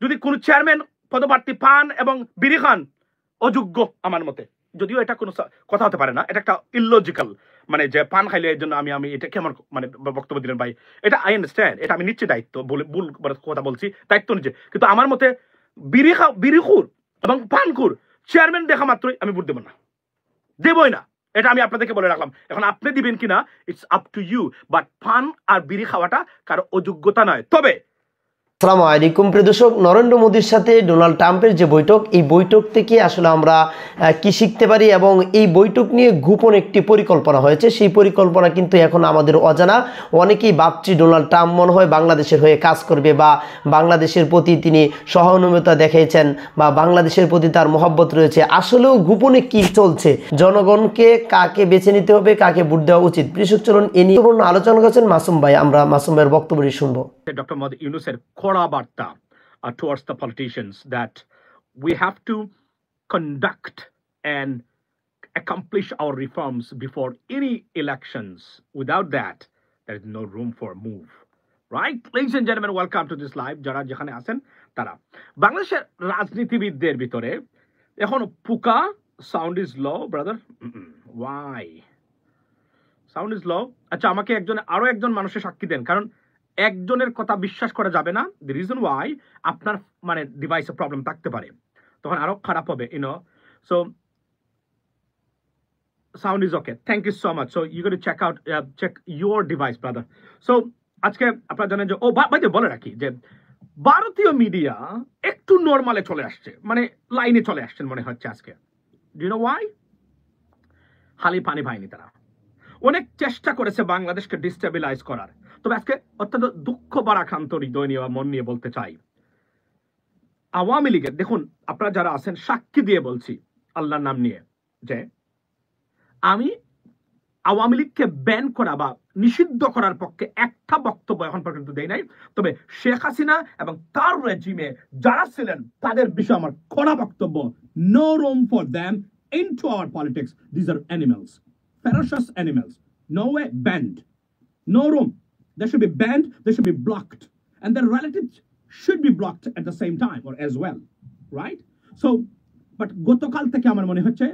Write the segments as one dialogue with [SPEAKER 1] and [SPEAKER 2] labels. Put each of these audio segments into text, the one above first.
[SPEAKER 1] যদি কোন চেয়ারম্যান পদপ্রার্থী পান এবং বিড়ি খান অযোগ্য আমার মতে, যদিও এটা কোনো কথা হতে পারে না, এটা একটা ইললজিক্যাল, মানে যে পান খাইলে এর জন্য আমি এটা কেমন মানে বক্তব্য দিলেন ভাই, এটা আই আন্ডারস্ট্যান্ড, এটা আমি নিচ্ছি দায়িত্ব, ভুল কথা বলছি, দায়িত্ব নিচ্ছে, কিন্তু আমার মতে বিড়িখুর এবং পানখুর চেয়ারম্যান দেখা মাত্রই আমি ভোট দেবো না, দেবই না, এটা আমি আপনাদেরকে বলে রাখলাম। এখন আপনি দিবেন কিনা it's up to you, but পান আর বিড়ি খাওয়াটা কারো অযোগ্যতা নয়। তবে
[SPEAKER 2] আসসালামু আলাইকুম প্রিয় দর্শক, নরেন্দ্র মোদীর সাথে ডোনাল্ড ট্রাম্পের যে বৈঠক, এই বৈঠক থেকে আসলে আমরা কি শিখতে পারি এবং এই বৈঠক নিয়ে গোপন একটি পরিকল্পনা হয়েছে, সেই পরিকল্পনা কিন্তু এখন আমাদের অজানা। অনেকেই ভাবছি ডোনাল্ড ট্রাম্প মনে হয় বাংলাদেশের হয়ে কাজ করবে বা বাংলাদেশের প্রতি তিনি সহানুভূতি দেখিয়েছেন বা বাংলাদেশের প্রতি তার মহব্বত রয়েছে। আসলেও গোপনে কি চলছে, জনগণকে কাকে বেছে নিতে হবে, কাকে ভোট দেওয়া উচিত, কৃষক চলুন এ নিয়ে আলোচনা করছেন মাসুম ভাই। আমরা মাসুম ভাইয়ের বক্তব্যটি শুনবো।
[SPEAKER 1] Dr. Mohammed Yunus's Kora Barta towards the politicians that we have to conduct and accomplish our reforms before any elections. Without that, there is no room for move. Right? Ladies and gentlemen, welcome to this live. যারা যেখানে আছেন তারা বাংলাদেশের রাজনীতিবিদদের ভিতরে এখন পুকা sound is low brother, why sound is low? আচ্ছা, আমাকে আরো একজন মানুষের সাক্ষী দেন, কারণ একজনের কথা বিশ্বাস করা যাবে না। দি রিজন ওয়াই, আপনার মানে ডিভাইসে প্রবলেম থাকতে পারে, তখন আরো খারাপ হবে, you know. So sound is okay, thank you so much. So you got to check your device brother. সো আজকে আপনারা জানেন যে ভাই বলে রাখি যে ভারতীয় মিডিয়া একটু নর্মালে চলে আসছে, মানে লাইনে চলে আসছেন মনে হচ্ছে আজকে। Do you know why? খালি পানি পায়নি তারা, অনেক চেষ্টা করেছে বাংলাদেশকে ডিস্টেবিলাইজ করার। তবে আজকে অত্যন্ত দুঃখ বারাক্রান্ত হৃদয় নিয়ে মন নিয়ে বলতে চাই, আওয়ামী লীগের দেখুন, আপনারা যারা আছেন সাক্ষী দিয়ে বলছি আল্লাহর নাম নিয়ে, যে আমি আওয়ামী লীগকে ব্যান করা বা নিষিদ্ধ করার পক্ষে একটা বক্তব্য এখন পর্যন্ত দেই নাই। তবে শেখ হাসিনা এবং তার রেজিমে যারা ছিলেন তাদের বিষয়ে আমার কড়া বক্তব্য, no room for them into our politics, this are animals, ferocious animals, no way, banned, no room, they should be banned, they should be blocked, and their relatives should be blocked at the same time or as well, right? So but gotokal theke amar mone hocche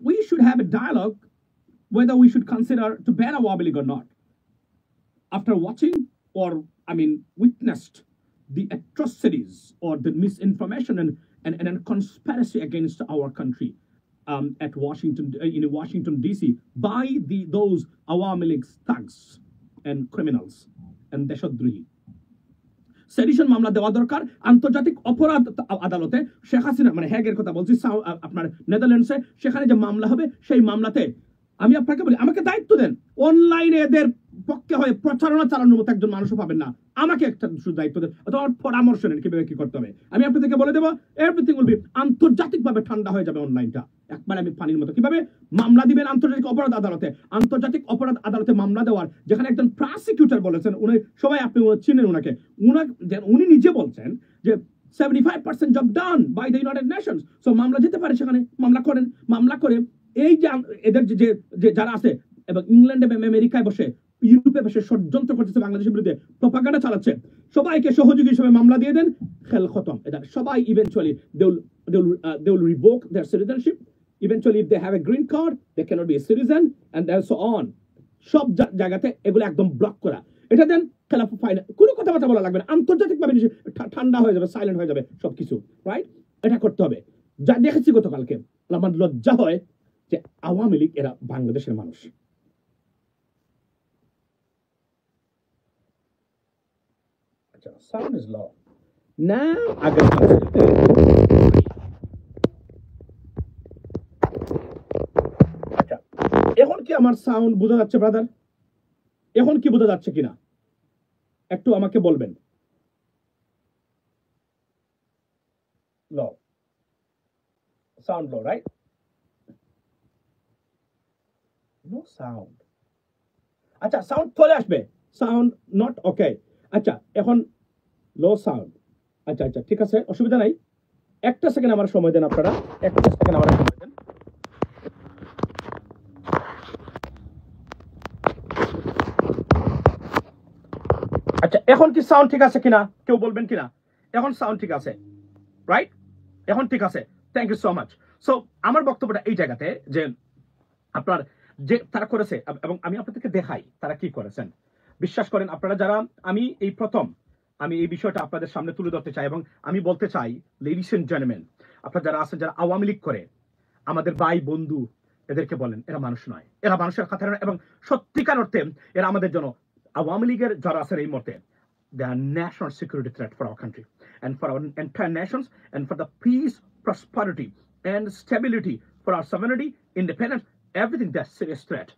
[SPEAKER 1] we should have a dialogue whether we should consider to ban Awami League or not, after watching or witnessed the atrocities or the misinformation and conspiracy against our country at Washington D.C. by those Awami League thugs and criminals and deshodrihi. Sedition মামলা দেওয়া দরকার আন্তর্জাতিক অপরাধ আদালতে। শেখ হাসিনা মানে হ্যাগের কথা বলছি, আপনার নেদারল্যান্ডসে, সেখানে যে মামলা হবে সেই মামলাতে আমি আপনাকে বলি, আমাকে দায়িত্ব দেন, অনলাইনে এদের পক্ষে হয়ে প্রচারণা চালানোর মতো একজন মানুষও পাবেন না, আমাকে একটা শুধু দায়িত্ব দেন অথবা পরামর্শ নেন কিভাবে কি করতে হবে। আমি আপনাদেরকে বলে দেবো, এভরিথিং উইল বি আন্তর্জাতিকভাবে ঠান্ডা হয়ে যাবে অনলাইনটা একবার আমি পানির মতো। কিভাবে মামলা দিবেন আন্তর্জাতিক অপরাধ আদালতে, আন্তর্জাতিক অপরাধ আদালতে মামলা দেওয়ার, যেখানে একজন প্রসিকিউটর বলেছেন, উনি সবাই আপনি চিনেন উনাকে, উনি নিজে বলছেন যে 75% job done by the United Nations. So মামলা যেতে পারে, সেখানে মামলা করেন, মামলা করে এই যে এদের যে যারা আছে এবং ইংল্যান্ডে আমেরিকায় বসে ইউরোপে বসে ষড়যন্ত্র করতেছে বাংলাদেশের বিরুদ্ধে, প্রপাগান্ডা চালাচ্ছে, সবাইকে সহযোগী হিসেবে মামলা দিয়ে দেন, খেল খতম। এটা সবাই eventually they will revoke their citizenship. Eventually if they have a green card they cannot be a citizen and so on. সব জায়গাতে এগুলো একদম ব্লক করা, এটা দেন, খেলা ফাইনাল, কোনো কথাবার্তা বলা লাগবে না, আন্তর্জাতিকভাবে ঠান্ডা হয়ে যাবে, সাইলেন্ট হয়ে যাবে সবকিছু, রাইট? এটা করতে হবে। যা দেখেছি গতকালকে, আমার লজ্জা হয় যে আওয়ামী লীগ এরা বাংলাদেশের মানুষ। আচ্ছা, সাউন্ড ইজ লো নাও। আচ্ছা, এখন কি আমার সাউন্ড বোঝা যাচ্ছে ব্রাদার? এখন কি বোঝা যাচ্ছে কিনা একটু আমাকে বলবেন। Low sound, low right? No sound. আচ্ছা, সাউন্ড চলে আসবে, সাউন্ড নট ওকে। আচ্ছা, এখন লো সাউন্ড। আচ্ছা আচ্ছা, ঠিক আছে, অসুবিধা নাই, একটা সেকেন্ড আমার সময় দেন, আপনারা একটা সেকেন্ড আমার সময় দেন। আচ্ছা, এখন কি সাউন্ড ঠিক আছে কিনা কেউ বলবেন কিনা? এখন সাউন্ড ঠিক আছে, রাইট? এখন ঠিক আছে, thank you so much. So আমার বক্তব্যটা এই জায়গাতে যে আপনার যে তারা করেছে, এবং আমি আপনাদেরকে দেখাই তারা কি করেছেন। বিশ্বাস করেন আপনারা যারা, আমি এই প্রথম আমি এই বিষয়টা আপনাদের সামনে তুলে ধরতে চাই, এবং আমি বলতে চাই লেডিস এন্ড জেন্টলম্যান, আপনারা যারা আছেন, যারা আওয়ামী লীগ করে, আমাদের ভাই বন্ধু, এদেরকে বলেন এরা মানুষ নয়, এরা মানুষের কথা নয়, এবং সত্যিকার অর্থে এরা আমাদের জন্য, আওয়ামী লীগের যারা আছেন এই মুহূর্তে, they are national security threat for our country and for our entire nations and for the peace, prosperity and stability for our sovereignty, independence, everything. That's serious threat.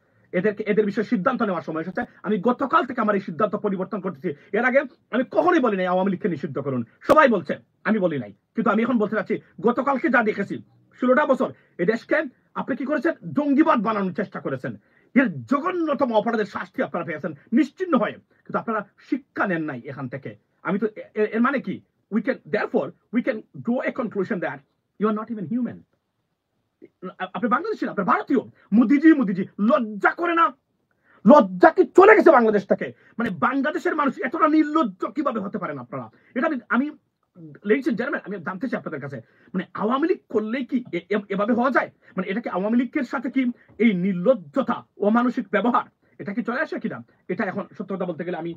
[SPEAKER 1] এদের বিষয়ে সিদ্ধান্ত নেওয়ার সময় এসেছে। আমি গতকাল থেকে আমার এই সিদ্ধান্ত পরিবর্তন করতেছি। এর আগে আমি কখনোই বলি নাই আওয়ামী লীগকে নিষিদ্ধ করুন, সবাই বলছে, আমি বলি নাই, কিন্তু আমি এখন বলতে চাচ্ছি গতকালকে যা দেখেছি, 16টা বছর এই দেশকে আপনি কি করেছেন, জঙ্গিবাদ বানানোর চেষ্টা করেছেন। এর জঘন্যতম অপরাধের শাস্তি আপনারা পেয়েছেন নিশ্চিহ্ন হয়ে, কিন্তু আপনারা শিক্ষা নেন নাই এখান থেকে। আমি তো এর মানে কি, therefore we can draw a conclusion that you are not even human. আপনি বাংলাদেশি না, আপনি ভারতীয়। মোদিজি লজ্জা করে না? লজ্জা কি চলে গেছে বাংলাদেশ থেকে? মানে বাংলাদেশের মানুষ এতটা নির্লজ্জ কিভাবে হতে পারেন আপনারা? এটা আমি লেডিস এন্ড জেন্টলম্যান, আমি জানতে চাই আপনাদের কাছে, মানে আওয়ামী লীগ করলেই কি এভাবে হওয়া যায়? মানে এটা কি আওয়ামী লীগের সাথে কি এই নির্লজ্জতা, অমানসিক ব্যবহার, এটা কি চলে আসে কিনা? এটা এখন সত্য কথা বলতে গেলে আমি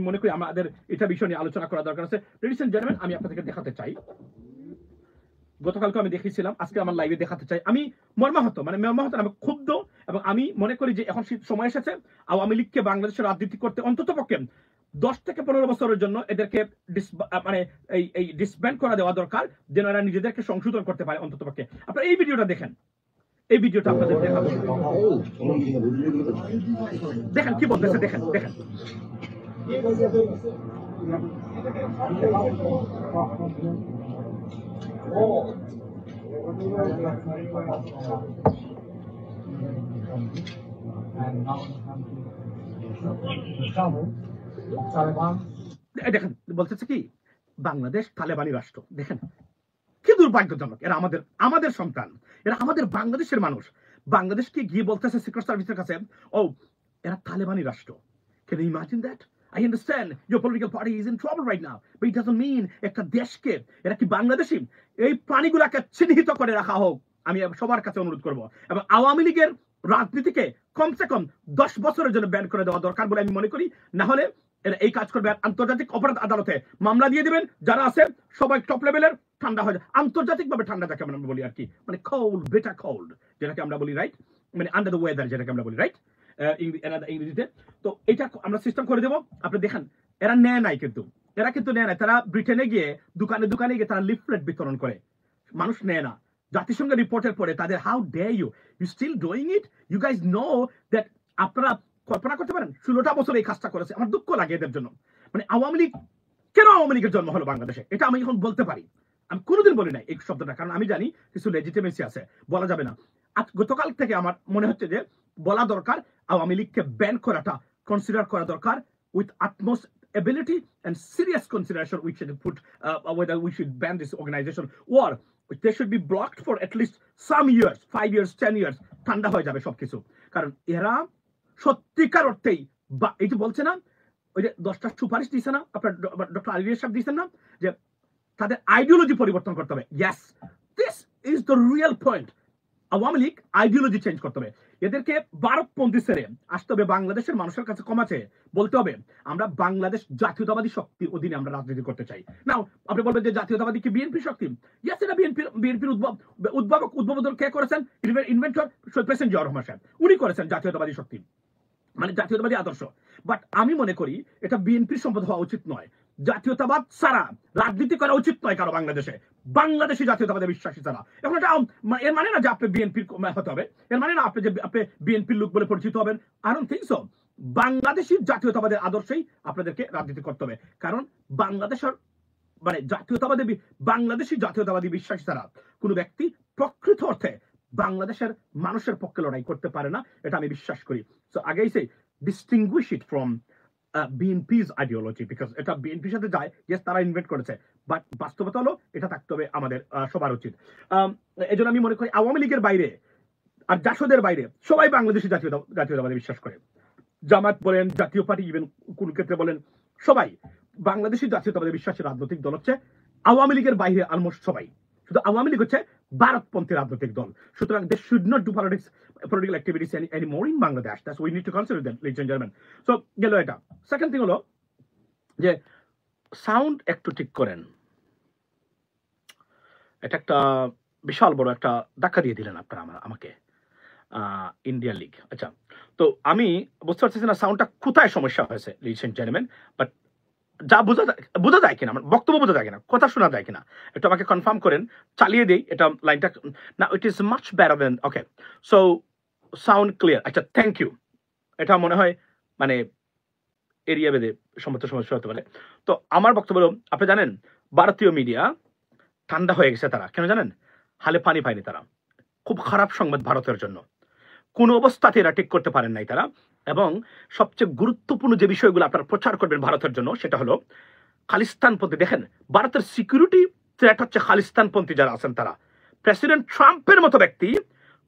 [SPEAKER 1] মনে করি আমাদের এটা বিষয় নিয়ে আলোচনা করা দরকার আছে। লেডিস এন্ড জেন্টলম্যান, আমি আপনাদেরকে দেখাতে চাই, গতকালকে আমি দেখিয়েছিলাম, আজকে আমার লাইভে দেখাতে চাই। আমি মর্মাহত, আমি ক্ষুব্ধ, এবং আমি মনে করি যে এখন সময় এসেছে আওয়ামী লীগকে বাংলাদেশের রাজনীতি করতে অন্তত পক্ষে 10 থেকে 15 বছরের জন্য এদেরকে এই ডিসব্যান্ড করা দেওয়া দরকার, যেন এরা নিজেদেরকে সংশোধন করতে পারে অন্তত পক্ষে। আপনারা এই ভিডিওটা দেখেন, এই ভিডিওটা আপনাদের দেখাবো, দেখেন কি বলতেছে, দেখেন। দেখেন বলতেছে কি, বাংলাদেশ তালেবানি রাষ্ট্র। দেখেন কি দুর্ভাগ্যজনক, এরা আমাদের সন্তান, এরা আমাদের বাংলাদেশের মানুষ। বাংলাদেশকে গিয়ে বলতেছে সিক্রেট সার্ভিসের কাছে, ও এরা তালেবানি রাষ্ট্র। Can you imagine that? I understand your political party is in trouble right now, but it doesn't mean একটা দেশকে, এরা কি বাংলাদেশি? এই প্রাণীগুলাকে চিহ্নিত করে রাখা হোক, আমি সবার কাছে অনুরোধ করব। এবং আওয়ামী লীগের রাজনীতিকে কমসে কম 10 বছরের জন্য ব্যান করে দেওয়া দরকার বলে আমি মনে করি। না হলে এরা এই কাজ করবে, আন্তর্জাতিক অপরাধ আদালতে মামলা দিয়ে দিবেন, যারা আছে সবাই টপ লেভেলের ঠান্ডা হয়ে যায়, আন্তর্জাতিক ভাবে ঠান্ডা, যাকে আমরা বলি আর কি, মানে কোল্ড, বিটার কোল্ড যেটাকে আমরা বলি, রাইট? মানে আন্ডার দ্য ওয়েদার যেটাকে আমরা বলি, রাইট? ইংরেজিতে। তো এটা আমরা সিস্টেম করে দেবো। আপনি দেখেন এরা নেয় নাই, এরা কিন্তু নেয় নাই। তারা ব্রিটেনে গিয়ে দোকানে গিয়ে তারা লিফলেট বিতরণ করে, মানুষ নেয় না। জাতিসংঘের রিপোর্টের পরে তাদের, how dare you still doing it, you guys know that. আপনারা কল্পনা করতে পারেন 16টা বছর এই কাজটা করেছে। আমার দুঃখ লাগে এদের জন্য। মানে আওয়ামী লীগ কেন, আওয়ামী লীগের জন্ম হলো বাংলাদেশে, এটা আমি এখন বলতে পারি। আমি কোনোদিন বলি নাই এই শব্দটা, কারণ আমি জানি কিছু লেজিটিমেসি আছে, বলা যাবে না। আজ গতকাল থেকে আমার মনে হচ্ছে যে বলা দরকার, আওয়ামী লীগকে ব্যান করাটা কনসিডার করা দরকার with utmost ability and serious consideration. We should put whether we should ban this organization or they should be blocked for at least some years, 5 years, 10 years. ঠান্ডা হয়ে যাবে সবকিছু। কারণ এরা সত্যিকার অর্থেই, এই যে বলছে না, ওই যে 10টা সুপারিশ দিয়েছে না আপনার ডক্টর আলিয়া সাহেব, দিয়েছেন না যে তাদের আইডিওলজি পরিবর্তন করতে হবে। Yes, this is the real point. Awami League ideology change করতে হবে, এদেরকে ভারতপন্থী ছেড়ে আসতে হবে, বাংলাদেশের মানুষের কাছে ক্ষমাছে বলতে হবে আমরা বাংলাদেশ জাতীয়তাবাদী শক্তির অধীনে আমরা রাজনীতি করতে চাই। নাও আপনি বলবেন যে জাতীয়তাবাদী কি বিএনপি শক্তি? ইয়েস, এটা বিএনপির উদ্ভাবন কে করেছেন? ইনভেন্টর প্রেসিডেন্ট জিয়াউর রহমান সাহেব, উনি করেছেন জাতীয়তাবাদী শক্তি, মানে জাতীয়তাবাদী আদর্শ। বাট আমি মনে করি এটা বিএনপির সম্পদ হওয়া উচিত নয়। জাতীয়তাবাদ ছাড়া রাজনীতি করা উচিত নয় কারো বাংলাদেশে, বাংলাদেশি জাতীয়তাবাদে বিশ্বাসী ছাড়া। এখন এটা এর মানে না যে আপনি বিএনপির হতে হবে, এর মানে না আপনি যে আপনি বিএনপির লোক বলে পরিচিত হবেন। I don't think so. Bangladeshi জাতীয়তাবাদের আদর্শেই আপনাদেরকে রাজনীতি করতে হবে, কারণ বাংলাদেশের মানে বাংলাদেশি জাতীয়তাবাদী বিশ্বাসী ছাড়া কোনো ব্যক্তি প্রকৃত অর্থে বাংলাদেশের মানুষের পক্ষে লড়াই করতে পারে না, এটা আমি বিশ্বাস করি। সো আগেই সে distinguish it from BNP's ideology, because এটা বিএনপির সাথে যায়, ইয়েস তারা ইনভেন্ট করেছে, বাট বাস্তবতা হলো এটা থাকতে হবে আমাদের সবার উচিত। এই জন্য আমি মনে করি আওয়ামী লীগের বাইরে আর জাসদের বাইরে সবাই বাংলাদেশি জাতীয়তাবাদে বিশ্বাস করে। জামাত বলেন, জাতীয় পার্টি, ইভেন কোন ক্ষেত্রে বলেন সবাই বাংলাদেশি জাতীয়তাবাদী বিশ্বাসী রাজনৈতিক দল হচ্ছে আওয়ামী লীগের বাইরে অলমোস্ট সবাই, শুধু আওয়ামী লীগ হচ্ছে ভারতপন্থী রাজনৈতিক দল। সুতরাং they should not do political activities any more in Bangladesh. That's we need to consider that, ladies and gentleman. So গেল এটা। সেকেন্ড থিং হলো যে সাউন্ড একটু ঠিক করেন। এটা একটা বিশাল বড় একটা ধাক্কা দিয়ে দিলেন আপনারা আমাকে, ইন্ডিয়ান লিগ। আচ্ছা, তো আমি বুঝতে পারছি না সাউন্ডটা কোথায় সমস্যা হয়েছে, লিডস এন্ড জেন্টলম্যান। বাট যা বোঝা যায় কিনা, আমার বক্তব্য বোঝা যায় কিনা, কথা শোনা যায় কিনা, একটু আমাকে কনফার্ম করেন। চালিয়ে দিই এটা লাইনটা। না, it is much better then. Okay, so sound clear. আচ্ছা, থ্যাংক ইউ। এটা মনে হয় মানে এরিয়া বেঁধে সমস্যা হতে পারে। তো আমার বক্তব্য হলো, আপনি জানেন ভারতীয় মিডিয়া ঠান্ডা হয়ে গেছে। তারা কেন জানেন? হালে পানি পায়নি তারা। খুব খারাপ সংবাদ ভারতের জন্য, কোনো অবস্থাতে এরা ঠিক করতে পারেন নাই তারা। এবং সবচেয়ে গুরুত্বপূর্ণ যে বিষয়গুলো আপনারা প্রচার করবেন ভারতের জন্য, সেটা হলো খালিস্তানপন্থী। দেখেন, ভারতের সিকিউরিটি থ্রেট হচ্ছে খালিস্তানপন্থী যারা আছেন তারা। প্রেসিডেন্ট ট্রাম্পের মতো ব্যক্তি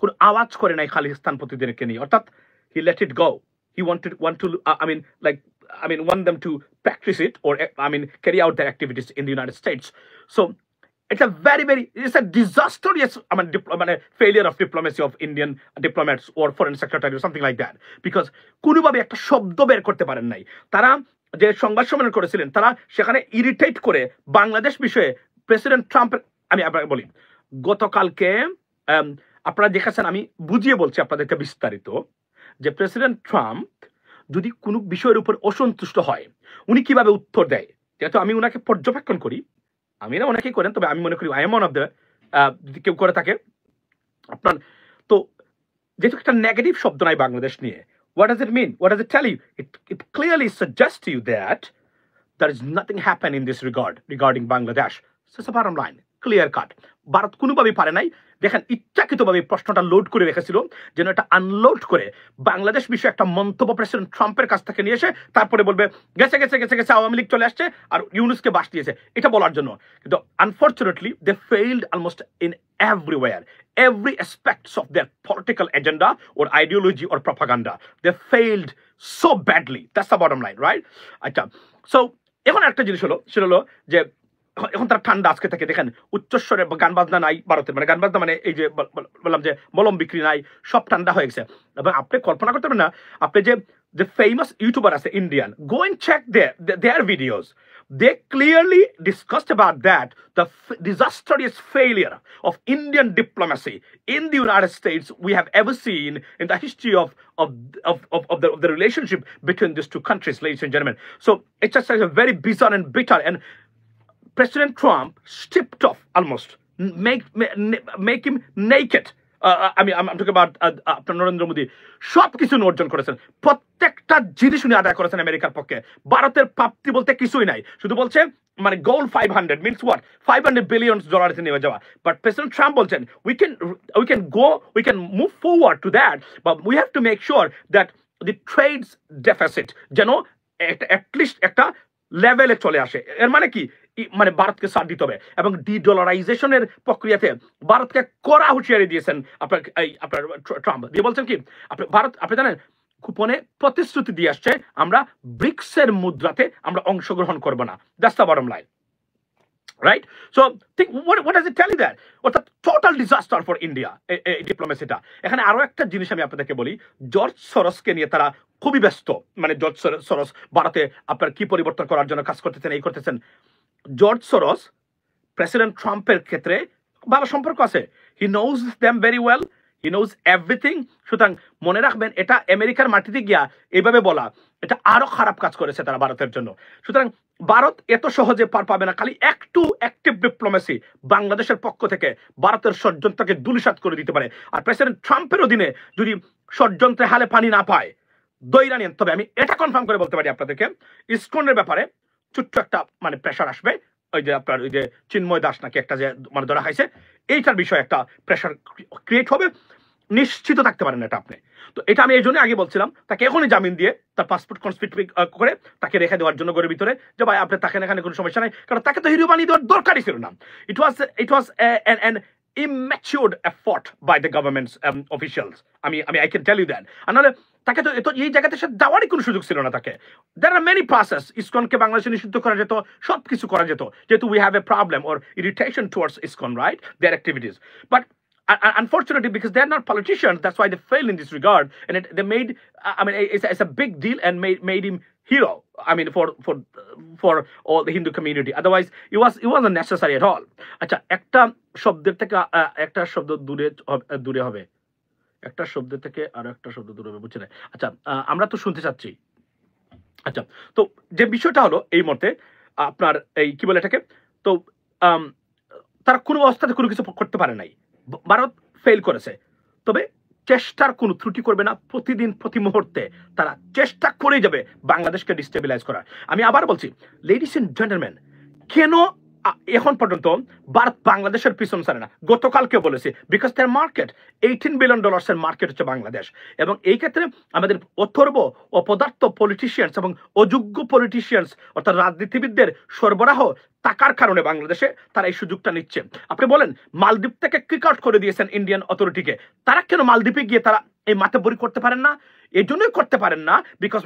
[SPEAKER 1] কোন আওয়াজ করে নাই খালিস্তানপন্থীদেরকে নিয়ে, অর্থাৎ he let it go. He want to want them to practice it, or carry out their activities in the United States. So it's a disastrous failure of diplomacy of Indian diplomats or foreign secretary or something like that, because কোনোভাবে একটা শব্দ বের করতে পারেন নাই তারা। যে সংবাদ সম্মেলন করেছিলেন তারা সেখানে ইরিটেট করে বাংলাদেশ বিষয়ে প্রেসিডেন্ট ট্রাম্পের, আমি আপনাকে বলি, গতকালকে আপনারা দেখেছেন, আমি বুঝিয়ে বলছি আপনাদেরকে বিস্তারিত, যে প্রেসিডেন্ট ট্রাম্প যদি কোনো বিষয়ের উপর অসন্তুষ্ট হয় উনি কিভাবে উত্তর দেয়। যেহেতু আমি ওনাকে পর্যবেক্ষণ করি, আমি না অনেকেই করেন, তবে আমি মনে করি I am one of the, যদি কেউ করে থাকে আপনার। তো যেহেতু একটা নেগেটিভ শব্দ নাই বাংলাদেশ নিয়ে, what does it mean? What does it tell you? It clearly suggests to you that there is nothing happen in this regarding Bangladesh. So it's a bottom line, clear cut. Bharat কোনোভাবেই পারে নাই। দেখেন, ইচ্ছাকৃতভাবে প্রশ্নটা load করে রেখেছিল যেন এটা আনলোড করে বাংলাদেশ বিষয়ে একটা মন্তব্য প্রেসিডেন্ট ট্রাম্পের কাছ থেকে নিয়ে এসে তারপরে বলবে গেছে গেছে গেছে গেছে আওয়ামী লীগ চলে আসছে আর ইউনুসকে বাস দিয়েছে, এটা বলার জন্য। কিন্তু unfortunately they failed almost in everywhere, every aspects of their political agenda or ideology or propaganda. They failed so badly. That's the bottom line, right? আচ্ছা, সো এখন একটা জিনিস হলো, সেটা হলো যে এখন তারা ঠান্ডা আজকে থেকে। দেখেন, উচ্চস্বরে গান বাজনা নাই ভারতের, গান বাজনা এই যে বললাম যে মলম বিক্রি নাই, সব ঠান্ডা হয়ে গেছে। এবং আপনি কল্পনা করতে পারেন না, আপনি যে ফেমাস ইউটিউবার আছে Indian, go and check their videos. They clearly discussed about that, the disastrous failure of Indian diplomacy in the United States we have ever seen in the history of the relationship between these two countries, ladies and gentlemen. So it's just like a very bizarre and bitter, and President Trump stripped off almost, make him naked. I'm talking about আপনার নরেন্দ্র মোদী সব কিছু অর্জন করেছেন, প্রত্যেকটা জিনিস উনি আদায় করেছেন আমেরিকার পক্ষে। ভারতের প্রাপ্তি বলতে কিছুই নাই, শুধু বলছে গোল 500 means what, $500 billion নিয়ে যাওয়া। বাট প্রেসিডেন্ট ট্রাম্প বলছেন we can move forward to that, but we have to make sure that the trade deficit যেন অ্যাটলিস্ট একটা লেভেলে চলে আসে। এর মানে কি, ভারতকে ছাড় দিতে হবে। এবং ডি-ডলারাইজেশনের প্রক্রিয়াতে ভারতকে কড়া হুঁশিয়ারি দিয়েছেন আপনার ট্রাম্প, দিয়ে বলছেন কি, আপনি জানেন কুপনে প্রতিশ্রুতি দিয়ে আসছে আমরা ব্রিক্সের মুদ্রাতে আমরা অংশগ্রহণ করব না। That's the bottom line, right? So think what does it tell you that? অর্থাৎ টোটাল ডিজাস্টার ফর ইন্ডিয়া এই ডিপ্লোমেসিটা। এখানে আরো একটা জিনিস আমি আপনাদেরকে বলি, জর্জ সরোসকে নিয়ে তারা খুবই ব্যস্ত। জর্জ সরোস ভারতে আপনার কি পরিবর্তন করার জন্য কাজ করতেছেন, এই করতেছেন। জর্জ সরোস প্রেসিডেন্ট ট্রাম্পের ক্ষেত্রে ভালো সম্পর্ক আছে, he knows them very well, he knows everything. সুতরাং মনে রাখবেন, এটা আমেরিকার মাটিতে গিয়া এইভাবে বলা, এটা আরো খারাপ কাজ করেছে তারা ভারতের জন্য। সুতরাং ভারত এত সহজে পার পাবে না, খালি একটু অ্যাক্টিভ ডিপ্লোমেসি বাংলাদেশের পক্ষ থেকে ভারতের ষড়যন্ত্রকে ধূলিসাৎ করে দিতে পারে। আর প্রেসিডেন্ট ট্রাম্পের অধীনে যদি ষড়যন্ত্রে হালে পানি না পায়, দইরা নেন, তবে আমি এটা কনফার্ম করে বলতে পারি আপনাদেরকে, ইসকনের ব্যাপারে ছোট্ট একটা প্রেশার আসবে। ওই যে আপনার ওই যে চিন্ময় দাস নাকি একটা যে ধরা খাইছে, এইটার বিষয়ে একটা প্রেশার ক্রিয়েট হবে, নিশ্চিত থাকতে পারেন এটা আপনি। তো এটা আমি এই জন্য আগে বলছিলাম, তাকে এখনই জামিন দিয়ে তার পাসপোর্ট কনস্পিট করে তাকে রেখে দেওয়ার জন্য ঘরের ভিতরে, যে ভাই আপনি তাকে এখানে কোনো সমস্যা নাই, কারণ তাকে তো হিরো বানিয়ে দেওয়ার দরকারই ছিল না। ইট ওয়াজ immature effort by the government's officials. I can tell you that. আর নাহলে তাকে তো এই জায়গাতে সে যাওয়ারই কোনো সুযোগ ছিল না তাকে। There are many process. ইসকনকে বাংলাদেশে নিষিদ্ধ করা যেত, সব কিছু করা যেত, যেহেতু we have a problem or irritation towards ISKCON, right? Their activities. But unfortunately, because they're not politicians, that's why they fail in this regard. And they made, it's a big deal and made him hero. For all the Hindu community. Otherwise, it wasn't necessary at all. আচ্ছা, একটা শব্দের থেকে একটা শব্দ দূরে হবে, একটা শব্দ থেকে আর একটা শব্দ দূরে হবে, বুঝছেন? আচ্ছা, আমরা তো শুনতে চাচ্ছি। আচ্ছা, তো যে বিষয়টা হলো এই মুহূর্তে আপনার এই কি বলে এটাকে, তো তারা কোনো অবস্থাতে কোনো কিছু করতে পারে নাই, ভারত ফেল করেছে, তবে চেষ্টার কোনো ত্রুটি করবে না। প্রতিদিন প্রতি মুহূর্তে তারা চেষ্টা করে যাবে বাংলাদেশকে ডিস্টেবিলাইজ করার। আমি আবার বলছি, লেডিস এন্ড জেন্টলম্যান, কেন এখন পর্যন্ত ভারত বাংলাদেশের পিছন ছাড়ে না? গতকালকে বলেছে, বিকজ তার মার্কেট $18 বিলিয়ন মার্কেট হচ্ছে বাংলাদেশ। এবং এই ক্ষেত্রে আমাদের অথর্ব অপদার্থ পলিটিশিয়ানস এবং অযোগ্য পলিটিশিয়ানস অর্থাৎ রাজনীতিবিদদের সরবরাহ টাকার কারণে বাংলাদেশে তারা এই সুযোগটা নিচ্ছে। আপনি বলেন, মালদ্বীপ থেকে কিক আউট করে দিয়েছেন ইন্ডিয়ান অথরিটিকে, তারা কেন মালদ্বীপে গিয়ে তারা এই মাতব্বরি করতে পারেন না? এই জন্যই করতে পারেন না, বিকজ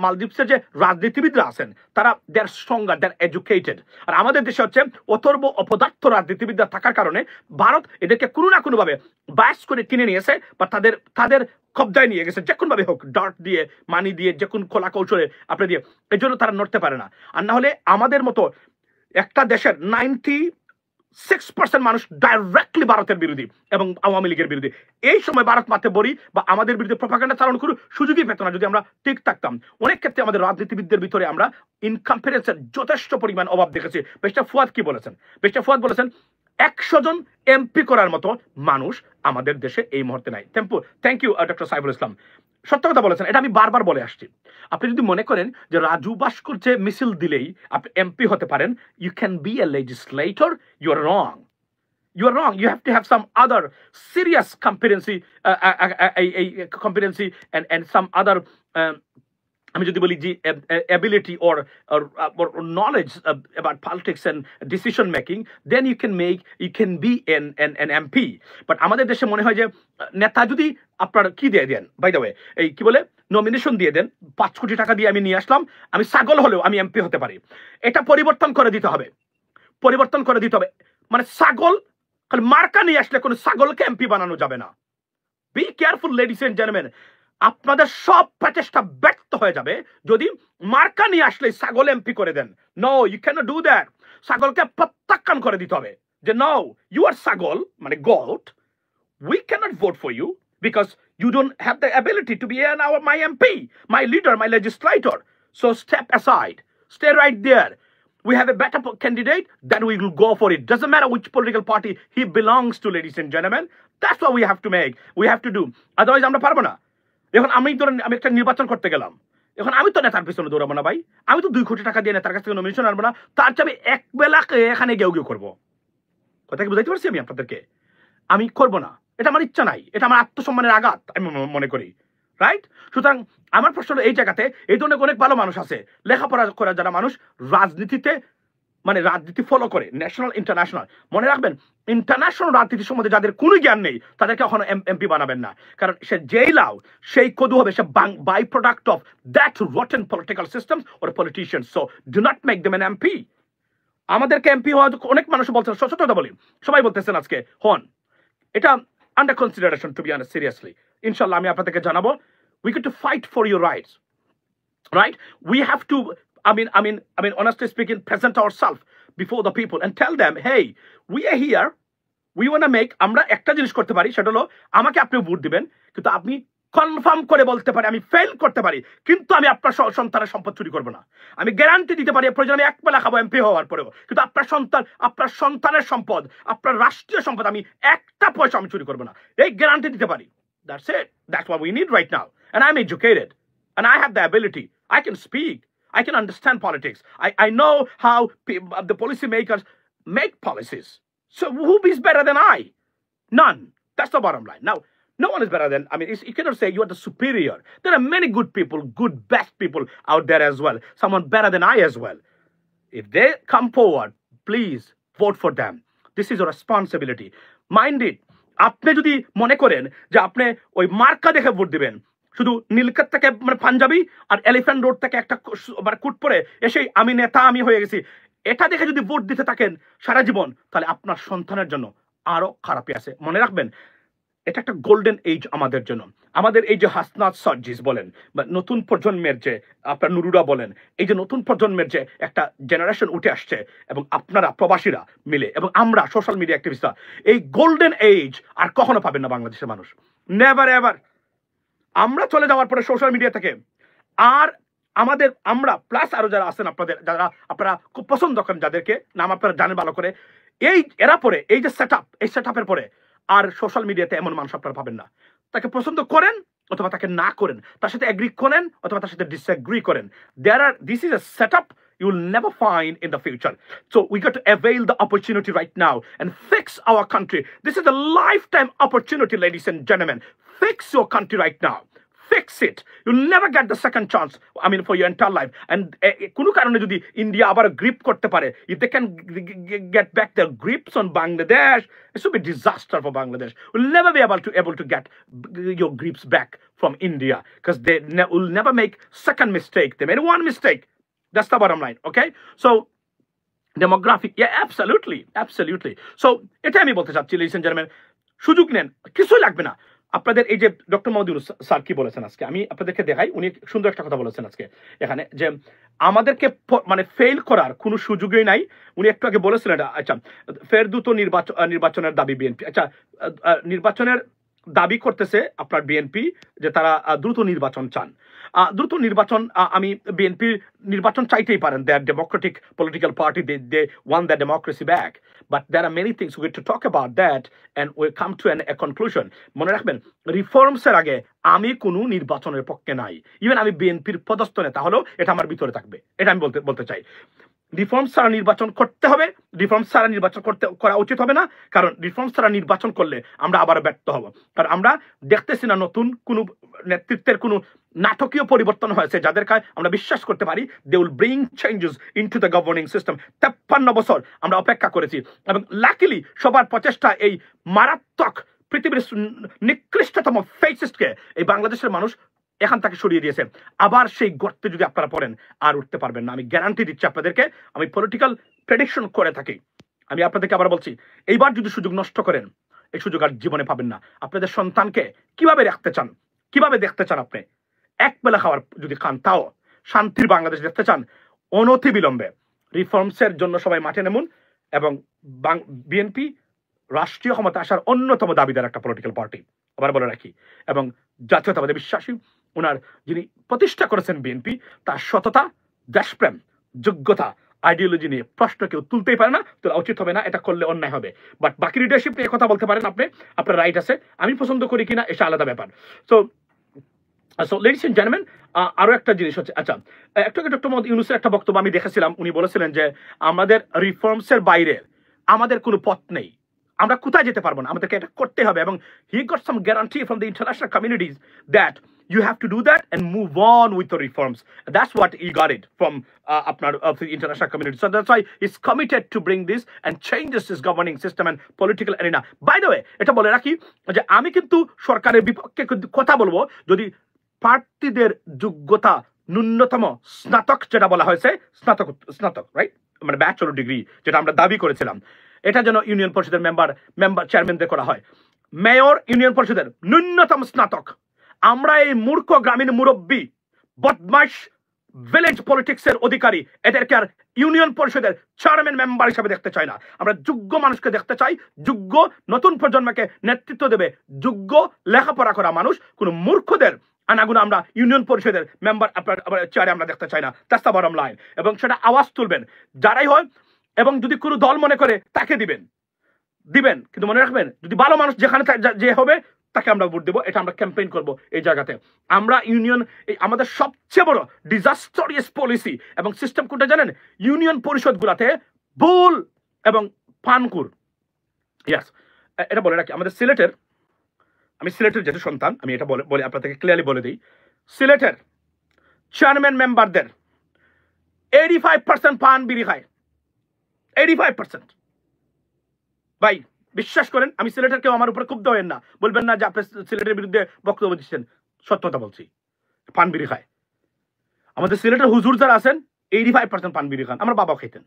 [SPEAKER 1] মালদ্বীপসের যে রাজনীতিবিদরা আছেন তারা দে আর স্ট্রঙ্গার, দে আর এডুকেটেড। আর আমাদের দেশে হচ্ছে অথর্ব অপদার্থ রাজনীতিবিদরা থাকার কারণে ভারত এদেরকে কোনো না কোনোভাবে বায়াস করে কিনে নিয়েছে বা তাদের কবজায় নিয়ে গেছে, যে কোনোভাবে হোক, ডার্ট দিয়ে, মানি দিয়ে, যে কোন কলা কৌশলে আপনি দিয়ে, এই জন্য তারা নড়তে পারে না। আর না হলে আমাদের মতো একটা দেশের 96% মানুষ ডাইরেক্টলি ভারতের বিরোধী এবং আওয়ামী লীগের বিরোধী। এই সময় ভারত মাতে বড়ি বা আমাদের বিরুদ্ধে প্রপাগান্ডা চালানোর কোনো সুযোগই পেত না যদি আমরা ঠিক থাকতাম। অনেক ক্ষেত্রে আমাদের রাজনীতিবিদদের ভিতরে আমরা ইনকম্পারেন্সের যথেষ্ট পরিমাণ অভাব দেখেছি। মিস্টার ফুয়াদ কি বলেছেন? মিস্টার ফুয়াদ বলেছেন 100 জন এমপি করার মতো মানুষ আমাদের দেশে এই মুহূর্তে নাই। Thank you doctor Saiful Islam, সত্য কথা বলেছেন, এটা আমি বারবার বলে আসছি। আপনি যদি মনে করেন যে রাজু ভাস্কর যে মিছিল দিলেই আপনি এমপি হতে পারেন, you can be a legislator, you are wrong. You are wrong. You have to have some other serious competency and some other আমি যদি বলি যে ability or knowledge about politics and decision making, then you can be an MP. But আমাদের দেশে মনে হয় যে নেতা যদি আপনার কি দিয়ে দেন, বাই দ্য ওয়ে, এই কি বলে নমিনেশন দিয়ে দেন, 5 কোটি টাকা দিয়ে আমি নিয়ে আসলাম, আমি ছাগল হলেও আমি এমপি হতে পারি। এটা পরিবর্তন করে দিতে হবে, পরিবর্তন করে দিতে হবে। মানে ছাগল মার্কা নিয়ে আসলে কোনো ছাগলকে এমপি বানানো যাবে না। Be careful ladies and gentleman, আপনাদের সব প্রচেষ্টা ব্যর্থ হয়ে যাবে যদি মার্কা নিয়ে আসলে ছাগল এমপি করে দেন। No, you can not do that. ছাগলকে প্রত্যাখ্যান করে দিতে হবে যে নো, ইউ আর ছাগল, মানে goat, we cannot vote for you because you don't have the ability to be my MP, my leader, my legislator. So step aside, stay right there. We have a better candidate, then we will go for it. Doesn't matter which political party he belongs to, ladies and gentlemen. That's what we have to make. We have to do. Otherwise, আমরা পারবো না। এখন আমি একটা নির্বাচন করতে গেলাম, এখন আমি তো নেতার পিছনে দৌড়াবো না ভাই, আমি তো 2 কোটি টাকা দিয়ে নেতার কাছ থেকে নমিনেশন আনবো না, তার চেয়ে আমি এক বেলাকে এখানে গেউ করবো। কথা কি বুঝাইতে পারছি আমি আপনাদেরকে? আমি করবো না, এটা আমার ইচ্ছা নাই, এটা আমার আত্মসম্মানের আঘাত আমি মনে করি, রাইট? সুতরাং আমার প্রশ্ন হলো এই জায়গাতে এই ধরনের অনেক ভালো মানুষ আছে, লেখাপড়া করা যারা মানুষ রাজনীতিতে মানে রাজনীতি ফলো করে, ন্যাশনাল ইন্টারন্যাশনাল। মনে রাখবেন, ইন্টারন্যাশনাল রাজনীতির সম্বন্ধে যাদের কোনো জ্ঞান নেই তাদেরকে কখনো এমপি বানাবেন না, কারণ সে যেই লাউ সেই কদু হবে, সে by product of that rotten political system or politician. So do not make them an MP. আমাদেরকে এমপি হওয়া অনেক মানুষ বলছেন, সত্যতা বলি, সবাই বলতেছেন আজকে হন, এটা under consideration, to be honest, seriously. ইনশাল্লাহ আমি আপনাদেরকে জানাবো। We get to fight for your rights, right? We have to, I mean, honestly speaking, present ourselves before the people and tell them, hey, we are here, we want to make, আমরা একটা জিনিস করতে পারি, সেটা হলো আমাকে আপনি vote দিবেন, কিন্তু আপনি কনফার্ম করে বলতে পারি আমি ফেল করতে পারি, কিন্তু আমি আপনার সন্তানের সম্পদ চুরি করবো না। আমি গ্যারান্টি দিতে পারি প্রয়োজন আমি এক বেলা খাবো এমপি হওয়ার পরেও, কিন্তু আপনার সন্তানের সম্পদ, আপনার রাষ্ট্রীয় সম্পদ আমি একটা পয়সা আমি চুরি করবো না, এই গ্যারান্টি দিতে পারি। That's it. That's what we need right now. And I'm educated. And I have the ability. I can speak. I can understand politics. I know how the policymakers make policies. So who is better than I? None. That's the bottom line. Now, no one is better than, you cannot say you are the superior. There are many good people, best people out there as well. Someone better than I as well. If they come forward, please vote for them. This is a responsibility. Mind it. আপনি যদি মনে করেন যে আপনি ওই মার্কা দেখে vote দিবেন, শুধু নীলক্ষেত থেকে মানে পাঞ্জাবি আর এলিফ্যান্ট রোড থেকে একটা মানে কুট পরে এসেই আমি নেতা আমি হয়ে গেছি, এটা দেখে যদি ভোট দিতে থাকেন সারা জীবন, তাহলে আপনার সন্তানের জন্য আরো খারাপই আছে। মনে রাখবেন, এটা একটা গোল্ডেন এজ আমাদের জন্য। আমাদের এই যে হাসনাত সার্জিস বলেন বা নতুন প্রজন্মের যে আপনার নুরুরা বলেন, এই যে নতুন প্রজন্মের যে একটা জেনারেশন উঠে আসছে, এবং আপনারা প্রবাসীরা মিলে এবং আমরা সোশ্যাল মিডিয়া অ্যাক্টিভিস্টরা, এই গোল্ডেন এজ আর কখনো পাবেন না বাংলাদেশের মানুষ, নেভার এভার। আমরা চলে যাওয়ার পরে সোশ্যাল মিডিয়া থেকে আর আমরা প্লাস আরো যারা আছেন আপনাদের, যারা আপনারা খুব পছন্দ করেন, যাদেরকে নাম আপনারা জানেন ভালো করে, এরা পরে এই যে এই সেট আপের পরে আর সোশ্যাল মিডিয়াতে এমন মানুষ আপনারা পাবেন না। তাকে পছন্দ করেন অথবা তাকে না করেন, তার সাথে এগ্রি করেন অথবা তার সাথে ডিসএগ্রি করেন, this is a setup you will never find in the future. So we got to avail the opportunity right now and fix our country. This is a lifetime opportunity, ladies and gentlemen. Fix your country right now. Fix it. You'll never get the second chance, I mean, for your entire life. And কোনো কারণে যদি India আবার grip করতে পারে, if they can get back their grips on Bangladesh, it should be disaster for Bangladesh. We'll never be able to get your grips back from India, because they will never make second mistake. They made one mistake. That's the bottom line, okay? So demographic, yeah, absolutely. So এটা আমি বলতে চাচ্ছি, ladies and gentlemen, সুযোগ নেন, কিছুই লাগবে না। আপনাদের এই যে ডক্টর মোহাম্মদ ইউনূস স্যার কি বলেছেন আজকে, আমি আপনাদেরকে দেখাই। উনি সুন্দর একটা কথা বলেছেন আজকে এখানে, যে আমাদেরকে মানে ফেল করার কোনো সুযোগই নাই। উনি একটু আগে বলেছিলেন, আচ্ছা, ফের দ্রুত নির্বাচনের দাবি বিএনপি, আচ্ছা, নির্বাচনের দাবি করতেছে আপনার বিএনপি, যে তারা দ্রুত নির্বাচন চান। দ্রুত নির্বাচন, আমি বিএনপি নির্বাচন চাইতেই পারেন, they are democratic political party, they want the democracy back, but there are many things we to talk about that and we come to a conclusion. মনে রাখবেন, রিফর্মসের আগে আমি কোনো নির্বাচনের পক্ষে নাই। ইভেন আমি বিএনপির পদস্থ নেতা হলেও এটা আমার ভিতরে থাকবে, এটা আমি বলতে চাই। রিফর্মস ছাড়া নির্বাচন করতে হবে, রিফর্মস ছাড়া নির্বাচন করা উচিত হবে না, কারণ রিফর্মস ছাড়া নির্বাচন করলে আমরা আবার ব্যর্থ হব। কারণ আমরা দেখতেছি না নতুন কোনো নেতৃত্বের কোনো নাটকীয় পরিবর্তন হয়েছে, যাদের কাছে আমরা বিশ্বাস করতে পারি they will bring changes into the governing system. 53 বছর আমরা অপেক্ষা করেছি, এবং লাকিলি সবার প্রচেষ্টা এই মারাত্মক পৃথিবীর নিকৃষ্টতম ফেসিস্টকে এই বাংলাদেশের মানুষ এখান থেকে সরিয়ে দিয়েছে। আবার সেই গর্তে যদি আপনারা পড়েন আর উঠতে পারবেন না, আমি গ্যারান্টি দিচ্ছি আপনাদেরকে। আমি পলিটিক্যাল প্রেডিকশন করে থাকি। আমি আপনাদেরকে আবার বলছি, এইবার যদি সুযোগ নষ্ট করেন, এই সুযোগ আর জীবনে পাবেন না। আপনাদের সন্তানকে কিভাবে রাখতে চান, কিভাবে দেখতে চান, আপনি এক বেলা খাওয়ার যদি খান, তাও শান্তির বাংলাদেশ দেখতে চান, অনতি বিলম্বে রিফর্মসের জন্য সবাই মাঠে নামুন। এবং বিএনপি রাষ্ট্রীয় ক্ষমতা আসার অন্যতম দাবিদার একটা পলিটিক্যাল পার্টি, আবার বলে রাখি, এবং জাতীয়তাবাদী বিশ্বাসী। ওনার যিনি প্রতিষ্ঠা করেছেন বিএনপি, তার সততা, দেশপ্রেম, যোগ্যতা, আইডিওলজি নিয়ে প্রশ্ন কেউ তুলতেই পারে না, তোলা উচিত হবে না, এটা করলে অন্যায় হবে। বাট বাকি লিডারশিপ নিয়ে কথা বলতে পারেন আপনি, আপনার রাইট আছে। আমি পছন্দ করি কিনা এটা আলাদা ব্যাপার। সো লেডিস এন্ড জেন্টলম্যান, আরো একটা জিনিস হচ্ছে, আচ্ছা, একটু আগে ডক্টর মোহাম্মদ ইউনূসের একটা বক্তব্য আমি দেখেছিলাম। উনি বলেছিলেন যে আমাদের রিফর্মসের বাইরে আমাদের কোনো পথ নেই, আমরা কোথায় যেতে পারবো না, আমাদেরকে এটা করতে হবে। এবং he got some guarantee from the international communities that you have to do that and move on with the reforms. That's what he got it from the international community. So that's why he's committed to bring this and changes this governing system and political arena. By the way, এটা বলে রাখি যে আমি কিন্তু সরকারের বিপক্ষে কথা বলবো যদি প্রার্থীদের যোগ্যতা ন্যূনতম স্নাতক, যেটা বলা হয়েছে স্নাতক রাইট, মানে ব্যাচেলর ডিগ্রি যেটা আমরা দাবি করেছিলাম, এটা যেন ইউনিয়ন পরিষদের মেম্বার চেয়ারম্যানদের করা হয়। মেয়র ইউনিয়ন পরিষদের ন্যূনতম স্নাতক। আমরা এই মূর্খ গ্রামীণ মুরব্বী বদমাশ ভিলেজ পলিটিক্সের অধিকারী, এদেরকে আর ইউনিয়ন পরিষদের চেয়ারম্যান মেম্বার হিসেবে দেখতে চাই না। আমরা যোগ্য মানুষকে দেখতে চাই, যোগ্য নতুন প্রজন্মকে নেতৃত্ব দেবে যোগ্য লেখাপড়া করা মানুষ। কোন মূর্খদের আনাগুনা আমরা ইউনিয়ন পরিষদের মেম্বার আপনার চেয়ারে আমরা দেখতে চাই না। That's the bottom line. এবং সেটা আওয়াজ তুলবেন যারাই হয়, এবং যদি কোনো দল মনে করে তাকে দিবেন, কিন্তু মনে রাখবেন যদি ভালো মানুষ যেখানে যে হবে তাকে আমরা ভোট দেবো। এটা আমরা ক্যাম্পেইন করব এই জায়গাতে। আমরা ইউনিয়ন, আমাদের সবচেয়ে বড় ডিজাস্টারিয়াস পলিসি এবং সিস্টেম কোনটা জানেন? ইউনিয়ন পরিষদ গুলাতে ভুল এবং পানকুর। ইয়াস, এটা বলে রাখি, আমাদের সিলেটের, আমি সিলেটের যেহেতু সন্তান, আমি এটা বলে আপনাদেরকে ক্লিয়ারলি বলে দিই, সিলেটের চেয়ারম্যান মেম্বারদের 85% পান বিড়ি খায়। 85%। ভাই বিশ্বাস করেন, আমি সিলেটের কেউ আমার উপরে ক্ষুব্ধ হবেন না, বলবেন না যে আপনি সিলেটের বিরুদ্ধে বক্তব্য দিচ্ছেন। সত্যতা বলছি, পান বিড়ি খায়। আমাদের সিলেটের হুজুর যারা আছেন 85% পান বিড়ি খান, আমার বাবাও খাইতেন।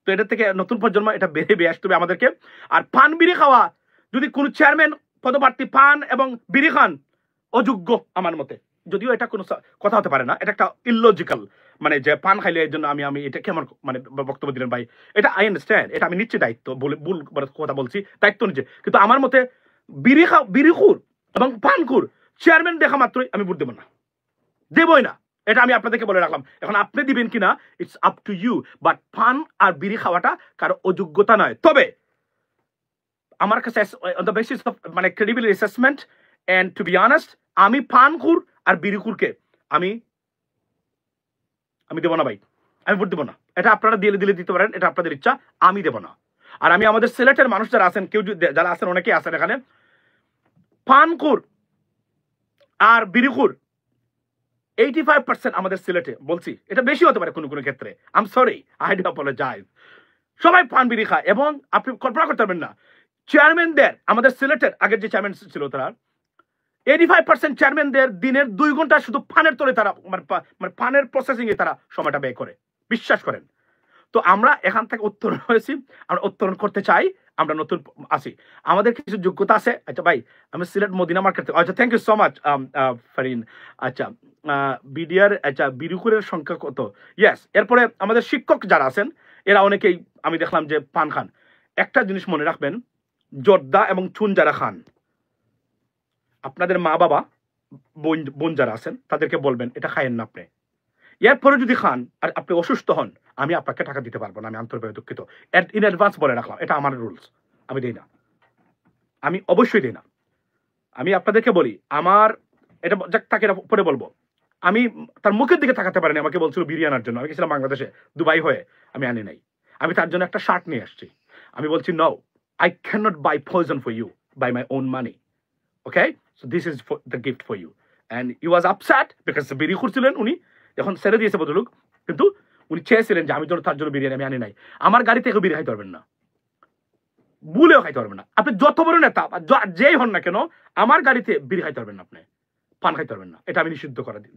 [SPEAKER 1] তো এটা থেকে নতুন প্রজন্ম এটা বেরিয়ে আসতে হবে আমাদেরকে। আর পান বিড়ি খাওয়া, যদি কোন চেয়ারম্যান পদপ্রার্থী পান এবং বিড়ি খান, অযোগ্য আমার মতে। যদিও এটা কোনো কথা হতে পারে না, এটা একটা ইললজিক্যাল, মানে যে পান খাইলে এর জন্য আমি এটা কেমন মানে বক্তব্য দিলেন ভাই, এটা আই আন্ডারস্ট্যান্ড, এটা আমি নিচ্ছি দায়িত্ব, ভুল কথা বলছি, দায়িত্ব নিচ্ছে। কিন্তু আমার মতে বিড়িখুর এবং পানখুর চেয়ারম্যান দেখা মাত্রই আমি ভোট দেবো না, দেবই না। এটা আমি আপনাদেরকে বলে রাখলাম। এখন আপনি দিবেন কিনা it's up to you, but পান আর বিড়ি খাওয়াটা কারো অযোগ্যতা নয়। তবে আমার কাছে অন দ্য বেসিস অফ মানে credible assessment and to be honest, আমি পানখুর আর বিড়িখুরকে আমি দেবো না ভাই, আমি ভোট দেবো না। এটা আপনারা দিতে পারেন, এটা আপনাদের ইচ্ছা, আমি দেবো না। আর আমি আমাদের সিলেটের মানুষ যারা আছেন, কেউ যারা আছেন, অনেকেই আছেন এখানে, পানখুর আর বিড়িখুর 85% আমাদের সিলেটে, বলছি এটা বেশি হতে পারে কোনো কোনো ক্ষেত্রে, I am sorry, I do apologize, সবাই পান বিড়ি খায়। এবং আপনি কল্পনা করতে পারবেন না, চেয়ারম্যানদের, আমাদের সিলেটের আগের যে চেয়ারম্যান ছিল তারা 85% চেয়ারম্যানদের দিনের 2 ঘন্টা শুধু পানের তলে তারা মানে পানের প্রসেসিং এ তারা সময়টা ব্যয় করে, বিশ্বাস করেন। তো আমরা এখান থেকে উত্তরণ হয়েছি, আমরা উত্তরণ করতে চাই, আমরা নতুন আসি, আমাদের কিছু যোগ্যতা আছে। আচ্ছা ভাই, আমি সিলেট মদিনা মার্কেট থেকে, আচ্ছা thank you so much Farin. আচ্ছা বিডিআর, আচ্ছা বিরুকুরের সংখ্যা কত? ইয়েস। এরপরে আমাদের শিক্ষক যারা আছেন এরা অনেকেই আমি দেখলাম যে পান খান। একটা জিনিস মনে রাখবেন, জর্দা এবং চুন যারা খান, আপনাদের মা বাবা বোন যারা আছেন তাদেরকে বলবেন এটা খায়েন না আপনি। এরপরে যদি খান আর আপনি অসুস্থ হন, আমি আপনাকে টাকা দিতে পারবো না, আমি আন্তরিকভাবে দুঃখিত, ইন অ্যাডভান্স বলে রাখলাম, এটা আমার রুলস, আমি দিই না, আমি অবশ্যই দিই না। আমি আপনাদেরকে বলি, আমার এটা তাকে পরে বলবো, আমি তার মুখের দিকে তাকাতে পারিনি, আমাকে বলছিল বিরিয়ানি আনার জন্য, আমি গেছিলাম বাংলাদেশে, দুবাই হয়ে, আমি আনি নাই। আমি তার জন্য একটা শার্ট নিয়ে আসছি, আমি বলছি no, I can not buy poison for you by my own money, okay, so this is the gift for you. And you was upset because বিড়ি খুঁড়ছিলেন উনি, এখন ছেড়ে দিয়েছে ভদ্রলোক, কিন্তু উনি চেয়েছিলেন যে আমি তার জন্য বিরিয়ানি আমি আনি নাই। আমার গাড়ি থেকে বিরিয়ানি খাইতে পারবেন না, ভুলেও খাইতে পারবেন না, আপনি যত বড় নেতা যেই হন না কেন, আমার গাড়িতে বিড়ি খাইতে পারবেন না, আপনি পান খাইতে পারবেন না, এটা আমি নিষিদ্ধ করে দিই,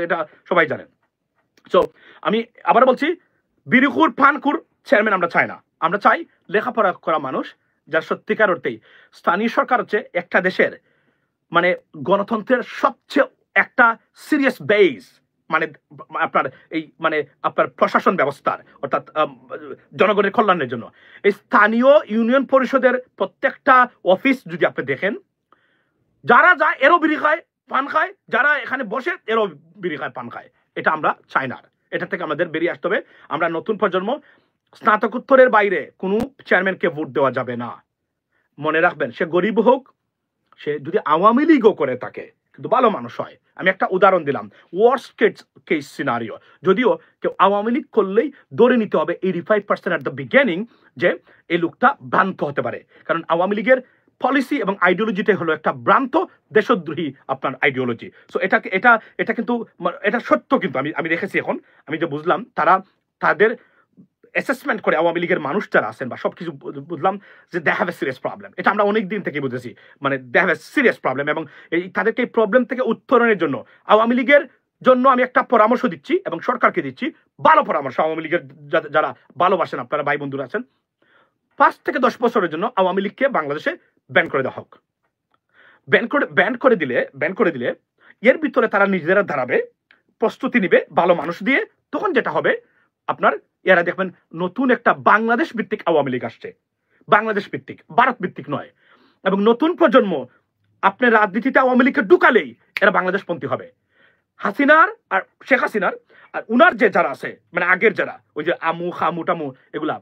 [SPEAKER 1] এটা সবাই জানেন। সো আমি আবার বলছি, বিড়িখুর পানখুর চেয়ারম্যান আমরা চাই না, আমরা চাই লেখাপড়া করা মানুষ, যার সত্যিকার অর্থেই স্থানীয় সরকার হচ্ছে একটা দেশের মানে গণতন্ত্রের সবচেয়ে একটা সিরিয়াস বেস, মানে আপনার এই মানে আপনার প্রশাসন ব্যবস্থার, অর্থাৎ জনগণের কল্যাণের জন্য এই স্থানীয় ইউনিয়ন পরিষদের প্রত্যেকটা অফিস যদি আপনি দেখেন, যারা যায় এরও বিড়ি খায় পান খায়, যারা এখানে বসে এরও বিড়ি খায় পান খায়, এটা আমরা চাই না। এটা থেকে আমাদের বেরিয়ে আসতে হবে। আমরা নতুন প্রজন্ম, স্নাতকোত্তরের বাইরে কোনো চেয়ারম্যানকে ভোট দেওয়া যাবে না, মনে রাখবেন, সে গরিব হোক, সে যদি আওয়ামী লীগও করে থাকে কিন্তু ভালো মানুষ হয়। আমি একটা উদাহরণ দিলাম, ওয়ার্স্ট কেস সিনারিও, যদিও কেউ আওয়ামী লীগ করলেই ধরে নিতে হবে 85% এট দ্য বিগিনিং যে এই লোকটা ভ্রান্ত হতে পারে, কারণ আওয়ামী লীগের পলিসি এবং আইডিওলজিটাই হলো একটা ভ্রান্ত দেশদ্রোহী আপনার আইডিওলজি। সো এটা কিন্তু এটা সত্য, কিন্তু আমি দেখেছি, এখন আমি যে বুঝলাম তাদের অ্যাসেসমেন্ট করে আওয়ামী লীগের মানুষ যারা আছেন বা সবকিছু বুঝলাম যে they have a serious problem, এটা আমরা অনেক দিন থেকে বুঝেছি, মানে they have a serious problem. এবং এই তাদেরকে এই প্রবলেম থেকে উত্তরণের জন্য আওয়ামী লীগের জন্য আমি একটা পরামর্শ দিচ্ছি এবং সরকারকে দিচ্ছি, ভালো পরামর্শ। আওয়ামী লীগের যারা ভালোবাসেন আপনারা ভাই বন্ধুরা আছেন, 5 থেকে 10 বছরের জন্য আওয়ামী লীগকে বাংলাদেশে ব্যান করে দেওয়া হোক। ব্যান করে দিলে এর ভিতরে তারা নিজেরা দাঁড়াবে, প্রস্তুতি নিবে ভালো মানুষ দিয়ে, তখন যেটা হবে আপনার এরা দেখবেন নতুন একটা বাংলাদেশ ভিত্তিক আওয়ামী লীগ আসছে, বাংলাদেশ ভিত্তিক, ভারত ভিত্তিক নয়। এবং নতুন প্রজন্ম আপনার রাজনীতিতে আওয়ামী লীগকে ঢুকালেই এরা বাংলাদেশপন্থী হবে। হাসিনার আর শেখ হাসিনার আর উনার যে যারা আছে, মানে আগের যারা, ওই যে আমু খামু টামু এগুলা,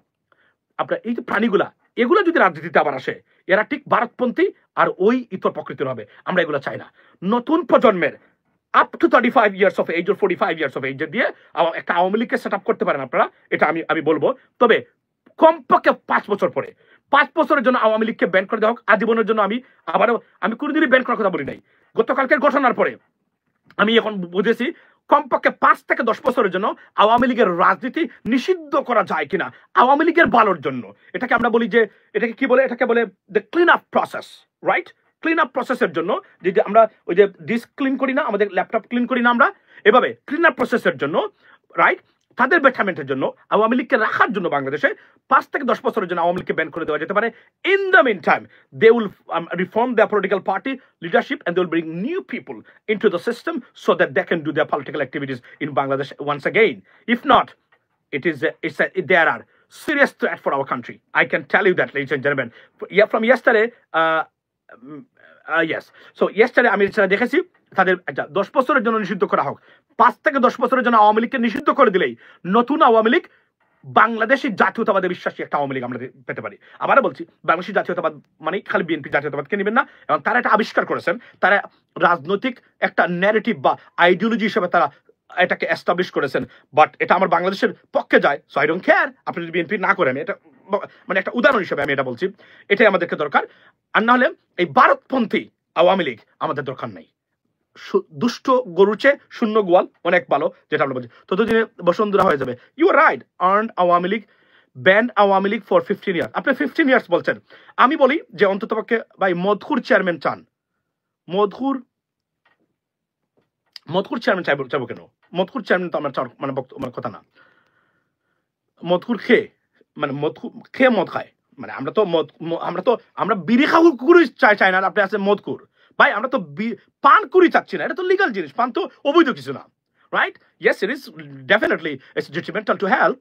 [SPEAKER 1] আপনার এই যে প্রাণীগুলা, এগুলো যদি রাজনীতিতে আবার আসে, এরা ঠিক ভারতপন্থী আর ওই ইতর প্রকৃতির হবে। আমরা এগুলো চাই না। নতুন প্রজন্মের up to 35 years of age, 45 years of age দিয়ে একটা আওয়ামী লীগকে সেট আপ করতে পারেন আপনারা, এটা আমি বলবো। তবে কমপক্ষে 5 বছর পরে, 5 বছরের জন্য আওয়ামী লীগকে ব্যান করে দেওয়া হোক, আজীবনের জন্য। আমি কোনোদিনই ব্যান করার কথা বলি নাই। গতকালকের ঘটনার পরে আমি এখন বুঝেছি কমপক্ষে 5 থেকে 10 বছরের জন্য আওয়ামী লীগের রাজনীতি নিষিদ্ধ করা যায় কিনা আওয়ামী লীগের ভালোর জন্য। এটাকে আমরা বলি যে এটাকে কি বলে, এটাকে বলে the clean up process, right? Clean up প্রসেসের জন্য যে আমরা ওই যে ডিস্ক ক্লিন করি না, আমাদের ল্যাপটপ ক্লিন করি না, আমরা এভাবে ক্লিন আপ প্রসেসের জন্য, রাইট, তাদের বেটারমেন্টের জন্য আওয়ামী লীগকে রাখার জন্য বাংলাদেশে 5 থেকে 10 বছরের জন্য আওয়ামী লীগকে ব্যান করে দেওয়া যেতে পারে। In the meantime they will reform their political party leadership and they will bring new people into the system so that they can do their political activities in Bangladesh once again. If not, there are serious threat for our country. I can tell you that, ladies and gentlemen. From yesterday, yes. So yesterday আমি সেটা দেখেছি, তাদের 10 বছরের জন্য নিষিদ্ধ করা হোক। 5 থেকে 10 বছরের জন্য আওয়ামী লীগকে নিষিদ্ধ করে দিলেই নতুন আওয়ামী লীগ, বাংলাদেশি জাতীয়তাবাদে বিশ্বাসী একটা আওয়ামী লীগ আমরা পেতে পারি। আবারও বলছি, বাংলাদেশি জাতীয়তাবাদ মানে খালি বিএনপি জাতীয়তাবাদকে নেবেন না, এবং তারা এটা আবিষ্কার করেছেন, তারা রাজনৈতিক একটা ন্যারেটিভ বা আইডিওলজি হিসেবে তারা এটাকে এস্টাবলিশ করেছেন। বাট এটা আমার বাংলাদেশের পক্ষে যায়, সো আই ডোন্ট কেয়ার আপনি যদি বিএনপি না করেন। এটা মানে একটা উদাহরণ হিসেবে আমি এটা বলছি, এটাই আমাদেরকে দরকার। আর না হলে এই ভারতপন্থী আওয়ামী লীগ আমাদের দরকার নেই। দুষ্ট গরুর চেয়ে শূন্য গোয়াল অনেক ভালো, যেটা আমরা বলছি, ততদিনে বসুন্ধরা হয়ে যাবে। You are right, earned Awami League, banned Awami League for 15 years. আপনি 15 ইয়ার্স বলছেন, আমি বলি যে অন্ততপক্ষে ভাই মধুর চেয়ারম্যান চান, মধুর চেয়ারম্যান চাইবো কেন? মধুর চেয়ারম্যান তো আমার মানে আমার কথা না। মধুর খেয়ে মানে খেয়ে মদ খায়, মানে আমরা বিড়ি খাওয়ার চাই না, আপনি আছে মদকুর। ভাই আমরা তো পান করি চাচ্ছি না, এটা তো লিগাল জিনিস, পান তো অবৈধ কিছু না, right? Yes, it is definitely it's ডিট্রিমেন্টাল to health,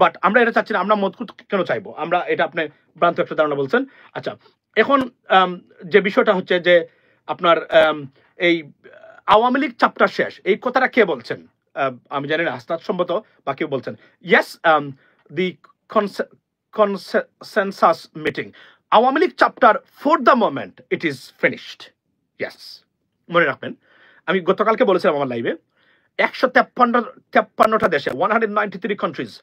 [SPEAKER 1] but আমরা এটা চাচ্ছি না। আমরা মদকুর কেন চাইবো? আমরা এটা আপনি ভ্রান্ত একটা ধারণা বলছেন। আচ্ছা, এখন যে বিষয়টা হচ্ছে যে আপনার এই আওয়ামী লীগ চ্যাপ্টার শেষ, এই কথাটা কে বলছেন? আমি জানি না, হাসনাত সম্ভবত বা কেউ বলছেন। Yes, the consensus meeting, Awami League chapter for the moment it is finished. Yes, মনে রাখবেন, আমি গতকালকে বলেছিলাম আমার লাইভে, 153টা দেশে, 193 countries,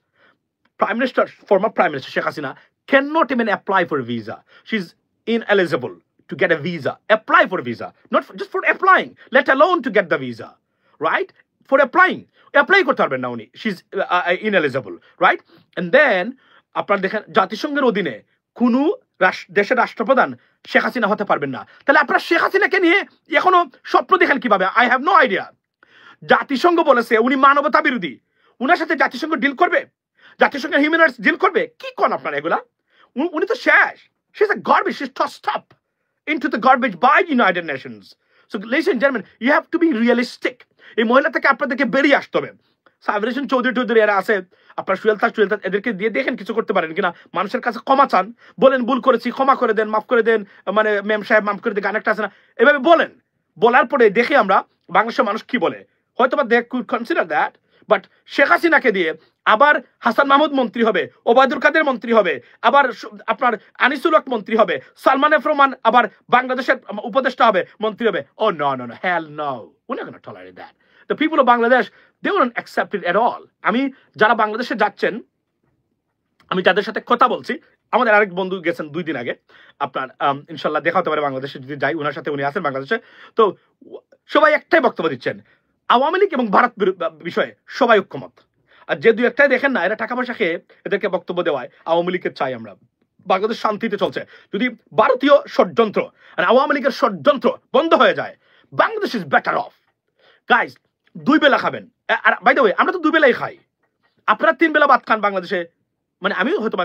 [SPEAKER 1] Prime Minister, former Prime Minister Sheikh Hasina cannot even apply for a visa. She's ineligible to get a visa. Apply for a visa, not just for applying, let alone to get the visa, right? For applying, apply করতে পারবেন না উনি, she's ineligible, right? And then আপনারা দেখেন জাতিসংঘের অধীনে কোনো দেশের রাষ্ট্রপ্রধান শেখ হাসিনা হতে পারবেন না। তাহলে আপনারা শেখ হাসিনাকে নিয়ে এখনো স্বপ্ন দেখেন কিভাবে? I have no idea. জাতিসংঘ বলেছে উনি মানবতা বিরোধী, উনার সাথে জাতিসংঘ ডিল করবে, জাতিসংঘের হিউম্যান রাইটস ডিল করবে? কি কোন আপনারা এগুলা? উনি তো শেষ, she is a garbage, she is tossed up into the garbage by United Nations. So listen gentleman, you have to be realistic. এই মহিলা থেকে আপনাদেরকে বেরিয়ে আসতে হবে। সাবির হোসেন চৌধুরী এরা আছে, আপনার সুয়েল তাজ এদেরকে দিয়ে দেখেন কিছু করতে পারেন কিনা, মানুষের কাছে ক্ষমা চান, বলেন ভুল করেছি, ক্ষমা করে দেন, মাফ করে দেন, মানে ম্যাম সাহেব মাফ করে দেন, গান একটা আছে না, এভাবে বলেন। বলার পরে দেখে আমরা বাংলাদেশের মানুষ কি বলে, হয়তো বা they could consider that. But Sheikh হাসিনাকে দিয়ে আবার হাসান মাহমুদ মন্ত্রী হবে, ওবায়দুল কাদের মন্ত্রী হবে, আবার আপনার আনিসুল হক মন্ত্রী হবে, সালমান এফ রহমান আবার বাংলাদেশের উপদেষ্টা হবে, মন্ত্রী হবে। Oh no no no, hell no, we not gonna tolerate that. The people of Bangladesh, they won't accept it at all. আমি যারা বাংলাদেশে যাচ্ছেন, আমি যাদের সাথে কথা বলছি, আমাদের আরেক বন্ধু গেছেন 2 দিন আগে, আপনার ইনশাল্লাহ দেখা হতে পারে বাংলাদেশে যদি যাই, ওনার সাথে উনি আছেন বাংলাদেশে। তো সবাই একটাই বক্তব্য দিচ্ছেন, আওয়ামী লীগ এবং ভারত বিষয়ে সবাই ঐক্যমত। আর যে 2-1টাই দেখেন না, এরা টাকা পয়সা খেয়ে এদেরকে বক্তব্য দেওয়ায় আওয়ামী লীগকে চাই আমরা। বাংলাদেশ শান্তিতে চলছে, যদি ভারতীয় ষড়যন্ত্র আর আওয়ামী লীগের ষড়যন্ত্র বন্ধ হয়ে যায়, Bangladesh is better of. Guys, 2 বেলা খাবেন, আর বাই দ্য ওয়ে আমরা তো 2 বেলাই খাই, আপনারা 3 বেলা ভাত খান বাংলাদেশে। মানে আমি হয়তো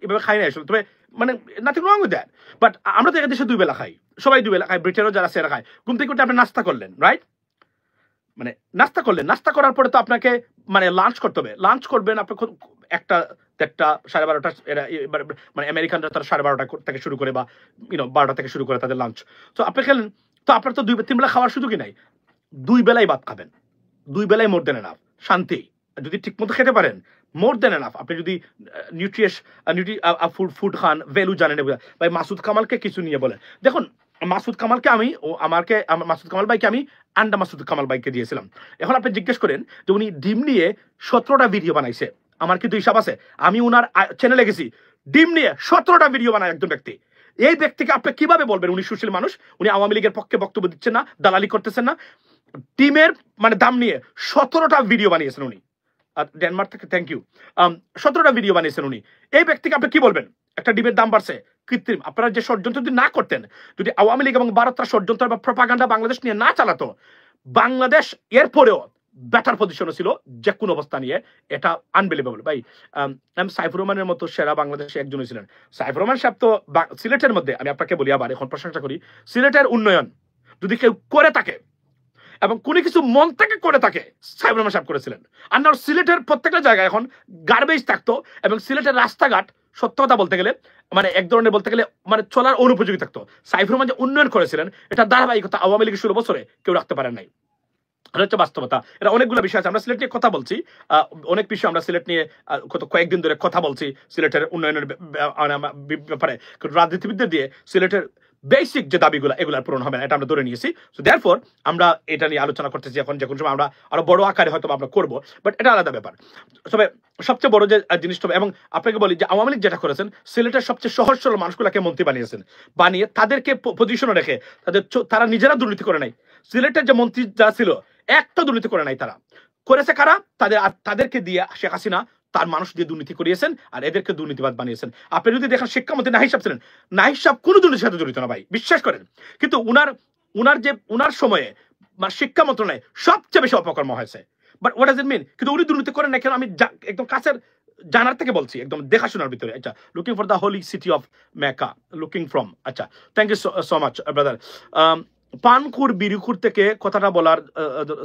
[SPEAKER 1] এভাবে খাই না আসলে, তবে মানে nothing wrong with that, but আমরা তো দেশে 2 বেলা খাই, সবাই 2 বেলা খাই, ব্রিটেনও যারা সেরা খায়। ঘুম থেকে উঠে আপনি নাস্তা করলেন, রাইট? মানে নাস্তা করলেন, নাস্তা করার পরে তো আপনাকে মানে লাঞ্চ করতে হবে। লাঞ্চ করবেন আপনি 1টা 1:30 12:30, এরা মানে আমেরিকানরা তারা 12:30 থেকে শুরু করে, বা 12টা থেকে শুরু করে তাদের লাঞ্চ। তো আপনি খেলেন, তো আপনার তো 2-3 বেলা খাওয়ার সুযোগই নাই, 2 বেলাই ভাত খাবেন, 2 বেলাই মোর দেন এনাফ। শান্তি যদি ঠিক মতো খেতে পারেন, মোর দেন এনাফ। আপনি যদি ফুড খান, ভ্যালু জানেন। ভাই মাসুদ কামালকে কিছু নিয়ে বলেন, দেখুন মাসুদ কামালকে মাসুদ কামাল ভাইকে আমি আন্ডা মাসুদ কামাল ভাইকে দিয়েছিলাম। এখন আপনি জিজ্ঞেস করেন যে উনি ডিম নিয়ে 17টা ভিডিও বানাইছে, আমার কিন্তু হিসাব আছে, আমি উনার চ্যানেলে গেছি, ডিম নিয়ে 17টা ভিডিও বানায় একজন ব্যক্তি। এই ব্যক্তিকে আপনি কিভাবে বলবেন উনি সুশীল মানুষ, উনি আওয়ামী লীগের পক্ষে বক্তব্য দিচ্ছেন না, দালালি করতেছেন না? টিমের মানে দাম নিয়ে 17টা ভিডিও বানিয়েছেন উনি। ডেনমার্ক থেকে থ্যাংক ইউ। 17টা ভিডিও বানিয়েছেন উনি। এই ব্যক্তিকে আপনি কি বলবেন? একটা ডিমের দাম বাড়ছে কৃত্রিম। আপনারা যে ষড়যন্ত্র যদি না করতেন, যদি আওয়ামী লীগ এবং ভারতরা ষড়যন্ত্র বা প্রপাগান্ডা বাংলাদেশ নিয়ে না চালাতো, বাংলাদেশ এরপরেও বেটার পজিশনে ছিল যে কোনো অবস্থা নিয়ে। এটা আনবিলিভেবল ভাই। এম সাইফুর রহমানের মতো সেরা বাংলাদেশে একজনই ছিলেন। সাইফুর রহমান সাহেব তো সিলেটের মধ্যে, আমি আপনাকে বলি আবার এখন প্রশংসা করি, সিলেটের উন্নয়ন যদি কেউ করে থাকে এবং কোনো কিছু মন থেকে করে থাকে, সাইফুর রহমান সাহেব করেছিলেন। আর না সিলেটের প্রত্যেকটা জায়গায় এখন গার্বেজ থাকতো এবং সিলেটের রাস্তাঘাট সত্য কথা বলতে গেলে মানে এক ধরনের বলতে গেলে মানে চলার অনুপযোগী থাকতো। সাইফুর রহমান যে উন্নয়ন করেছিলেন এটা ধারাবাহিকতা আওয়ামী লীগের 16 বছরে কেউ রাখতে পারেন নাই। এটা হচ্ছে বাস্তবতা। এটা অনেকগুলো বিষয় আছে, আমরা সিলেট নিয়ে কথা বলছি, অনেক বিষয় আমরা সিলেট নিয়ে কয়েকদিন ধরে কথা বলছি সিলেটের উন্নয়নের ব্যাপারে। রাজনীতিবিদদের দিয়ে সিলেটের বেসিক যে দাবিগুলো এগুলো পূরণ হবে না, এটা আমরা ধরে নিয়েছি। সো দেয়ারফর আমরা এটা নিয়ে আলোচনা করতেছি এখন, যে কোনো সময় আমরা আরো বড় আকারে হয়তো আমরা করবো, বাট এটা আলাদা ব্যাপার। তবে সবচেয়ে বড় যে জিনিসটা, এবং আপনাকে বলি যে আওয়ামী লীগ যেটা করেছেন, সিলেটের সবচেয়ে সহজ সরল মানুষগুলোকে মন্ত্রী বানিয়েছেন, বানিয়ে তাদেরকে পজিশনে রেখে তারা নিজেরা দুর্নীতি করে নাই। সিলেটের যে মন্ত্রী যারা ছিল একটা দুর্নীতি করে নাই, তারা করেছে কারা? তাদেরকে দিয়ে শেখ হাসিনা তার মানুষ দিয়ে দুর্নীতি করিয়েছেন আর এদেরকে দুর্নীতিবাদ বানিয়েছেন। আপনি যদি দেখেন শিক্ষামন্ত্রী নাহিদ সাহেব ছিলেন, নাহিদ সাহেব কোনো দুর্নীতির সাথে জড়িত না ভাই, বিশ্বাস করেন। কিন্তু উনার সময়ে মানে শিক্ষা মন্ত্রণালয়ে সবচেয়ে বেশি অপকর্ম হয়েছে। বাট হোয়াট ডাজ ইট মিন? কিন্তু উনি দুর্নীতি করেন না কেন? আমি একদম কাছের জানার থেকে বলছি, একদম দেখাশোনার ভিতরে। আচ্ছা, looking for the holy city of Mecca, looking from. আচ্ছা, thank you so much brother. পানখুর বিরিখুর থেকে কথাটা বলার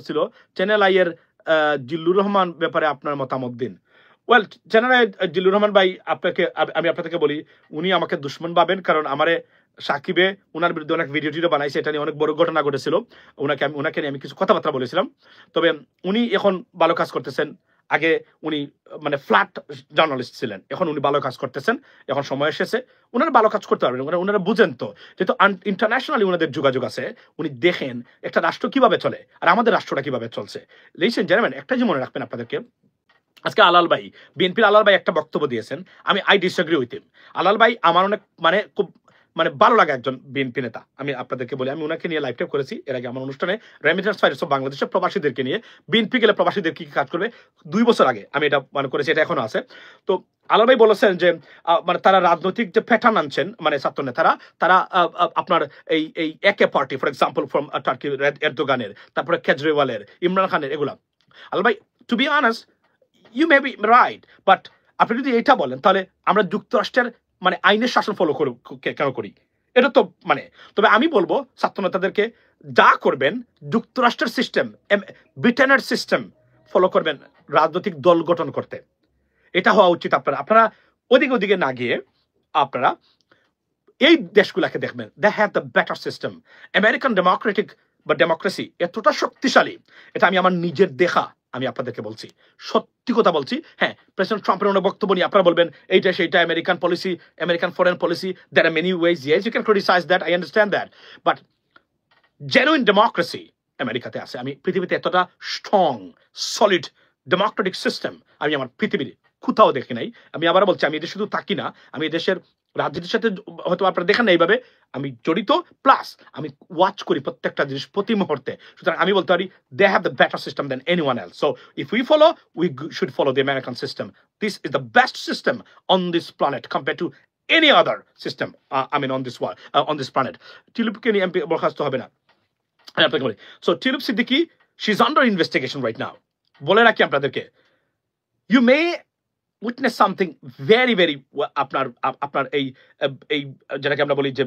[SPEAKER 1] ছিল। চ্যানেল আইয়ের জিল্লুর রহমান ব্যাপারে আপনার মতামত দিন। Well, channel I Zillur Rahman ভাই, আমি আপনাদেরকে বলি, উনি আমাকে দুশ্মন ভাবেন, কারণ আমারে সাকিবে ওনার বিরুদ্ধে অনেক ভিডিও টিডিও বানাইছে, এটা নিয়ে অনেক বড় ঘটনা ঘটেছিল। ওনাকে নিয়ে আমি কিছু কথাবার্তা বলেছিলাম। তবে উনি এখন ভালো কাজ করতেছেন। আগে উনি মানে ফ্ল্যাট জার্নালিস্ট ছিলেন, এখন উনি ভালো কাজ করতেছেন। এখন সময় এসেছে ওনারা ভালো কাজ করতে পারবেন। ওনারা বুঝেন তো যেহেতু ইন্টারন্যাশনালি ওনাদের যোগাযোগ আছে, উনি দেখেন একটা রাষ্ট্র কিভাবে চলে আর আমাদের রাষ্ট্রটা কিভাবে চলছে। লিসেন জেন্টলম্যান, একটা যে মনে রাখবেন আপনাদেরকে, আজকে আলাল ভাই, বিএনপির আলাল ভাই একটা বক্তব্য দিয়েছেন, আমি আই ডিসএগ্রি উইথ হিম। আলাল ভাই আমার অনেক মানে খুব মানে ভালো লাগে একজন বিএনপি নেতা। আমি আপনাদেরকে বলি, আমি ওনাকে নিয়ে লাইভ টাইপ করেছি এর আগে আমার অনুষ্ঠানে, রেমিটেন্স ফাইন্যান্স অফ বাংলাদেশের প্রবাসীদেরকে নিয়ে বিএনপি গেলে প্রবাসীদের কি কাজ করবে 2 বছর আগে আমি এটা মানে করেছি, এটা এখনো আছে। তো আলাল ভাই বলেছেন যে মানে তারা রাজনৈতিক যে প্যাটার্ন আনছেন, মানে ছাত্র নেতারা, তারা আপনার এই একে party, for example from Turkey এরদোগানের, তারপরে কেজরিওয়ালের, ইমরান খানের, এগুলা। আলাল ভাই, to be honest, you may be right, but আপনি যদি এটা বলেন তাহলে আমরা যুক্তরাষ্ট্রের মানে আইনের শাসন ফলো কেন করি? এটা তো মানে, তবে আমি বলবো ছাত্র নেতাদেরকে যা করবেন যুক্তরাষ্ট্রের সিস্টেম, ব্রিটেনের সিস্টেম ফলো করবেন রাজনৈতিক দল গঠন করতে। এটা হওয়া উচিত। আপনারা ওদিকে না গিয়ে আপনারা এই দেশগুলাকে দেখবেন, they have the better system. American democratic বা ডেমোক্রেসি এতটা শক্তিশালী, এটা আমি আমার নিজের দেখা, আমি আপনাদেরকে বলছি, সত্যি কথা বলছি। হ্যাঁ, প্রেসিডেন্ট ট্রাম্পের অনেক বক্তব্য নিয়ে আপনারা বলবেন এইটা সেইটা American policy, American foreign policy, there are many ways, yes you can criticize that, I understand that, but genuine democracy আমেরিকাতে আছে। আমি পৃথিবীতে এতটা স্ট্রং সলিড ডেমোক্রেটিক সিস্টেম আমি আমার পৃথিবীর কোথাও দেখি নাই। আমি আবার বলছি, আমি এটা শুধু থাকি না, আমি দেশের রাজনীতির সাথে হয়তো আপনারা দেখেন না এইভাবে, আমি জড়িত, প্লাস আমি ওয়াচ করি প্রত্যেকটা জিনিস প্রতি মুহূর্তে। সুতরাং আমি বলতে পারি they have the better system than anyone else. So if we follow, we should follow the American system. This is the best system on this planet compare to any other system I mean on this world, on this planet. টিলুপকে নিয়ে MP বরখাস্ত হবে না, আপনাকে বলি। So Tulip Siddiq, she is under investigation right now. বলে রাখি আপনাদেরকে, you may witness something very very আপনার এই যেটাকে আমরা বলি যে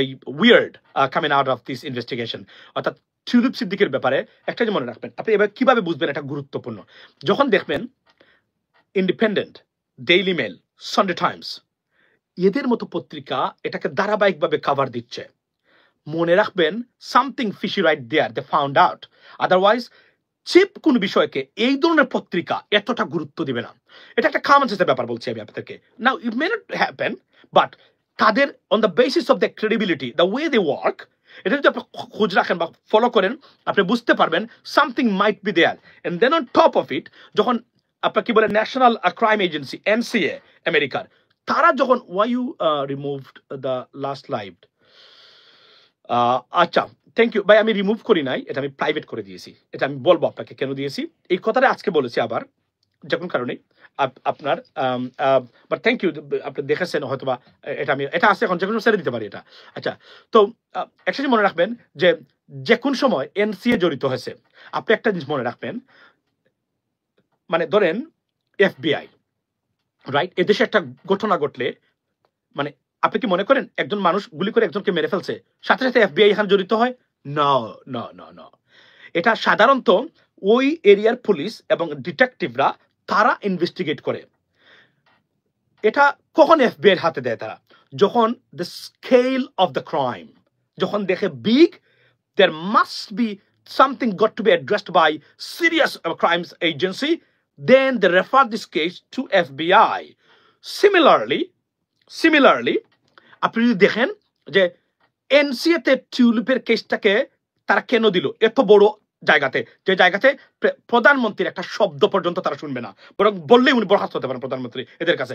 [SPEAKER 1] এই weird coming out of this investigation. অর্থাৎ টিলুপ সিদ্দিকের ব্যাপারে একটা যে মনে রাখবেন, আপনি এবার কিভাবে বুঝবেন এটা গুরুত্বপূর্ণ, যখন দেখবেন Independent, Daily Mail, Sunday Times এদের মতো পত্রিকা এটাকে ধারাবাহিকভাবে কভার দিচ্ছে, মনে রাখবেন something fishy right there, they found out. Otherwise cheap কোন বিষয়কে এই ধরনের পত্রিকা এতটা গুরুত্ব দিবে না। এটা একটা কমন সেন্সের ব্যাপার বলছি আমি আপনাদেরকে। Now it may not happen, but তাদের on the basis of the credibility, the way they work, এটা যদি আপনি খোঁজ রাখেন বা ফলো করেন, আপনি বুঝতে পারবেন something might be there. And then on top of it, যখন আপনার কি বলে ন্যাশনাল ক্রাইম এজেন্সি এনসিএ আমেরিকার, তারা যখন why you removed the last live, আচ্ছা, থ্যাংক ইউ ভাই। আমি রিমুভ করি নাই, এটা আমি প্রাইভেট করে দিয়েছি। এটা আমি বলবো আপনাকে কেন দিয়েছি। এই কথাটা আজকে বলেছি আবার, যে কোন কারণে আপনার বাট থ্যাংক ইউ, আপনি দেখেছেন হয়তোবা। এটা আছে এখন, যে কোনো ছেড়ে দিতে পারি এটা। আচ্ছা, তো একটা জিনিস মনে রাখবেন যে যে কোন সময় এনসিএ জড়িত হয়েছে, আপনি একটা জিনিস মনে রাখবেন, মানে ধরেন এফবিআই, রাইট, এদেশে একটা ঘটনা ঘটলে, মানে আপনি কি মনে করেন একজন মানুষ গুলি করে একজনকে মেরে ফেলছে সাথে সাথে এফবিআই এখানে জড়িত হয়? না, না, না, না। এটা সাধারণত ওই এরিয়ার পুলিশ এবং ডিটেকটিভরা তারা ইনভেস্টিগেট করে। এটা কখন এফবিআই হাতে দেয় তারা? যখন the scale of the crime, যখন দেখে big, there must be something got to be addressed by serious crimes agency, then they refer this case to FBI. Similarly, আপনি যদি দেখেন যে এনসিএ তে টিউলিপের কেসটাকে তারা কেন দিল এত বড় জায়গাতে, যে জায়গাতে প্রধানমন্ত্রীর একটা শব্দ পর্যন্ত তারা শুনবে না, বরং বললেই উনি বরখাস্ত হতে পারেন প্রধানমন্ত্রী এদের কাছে।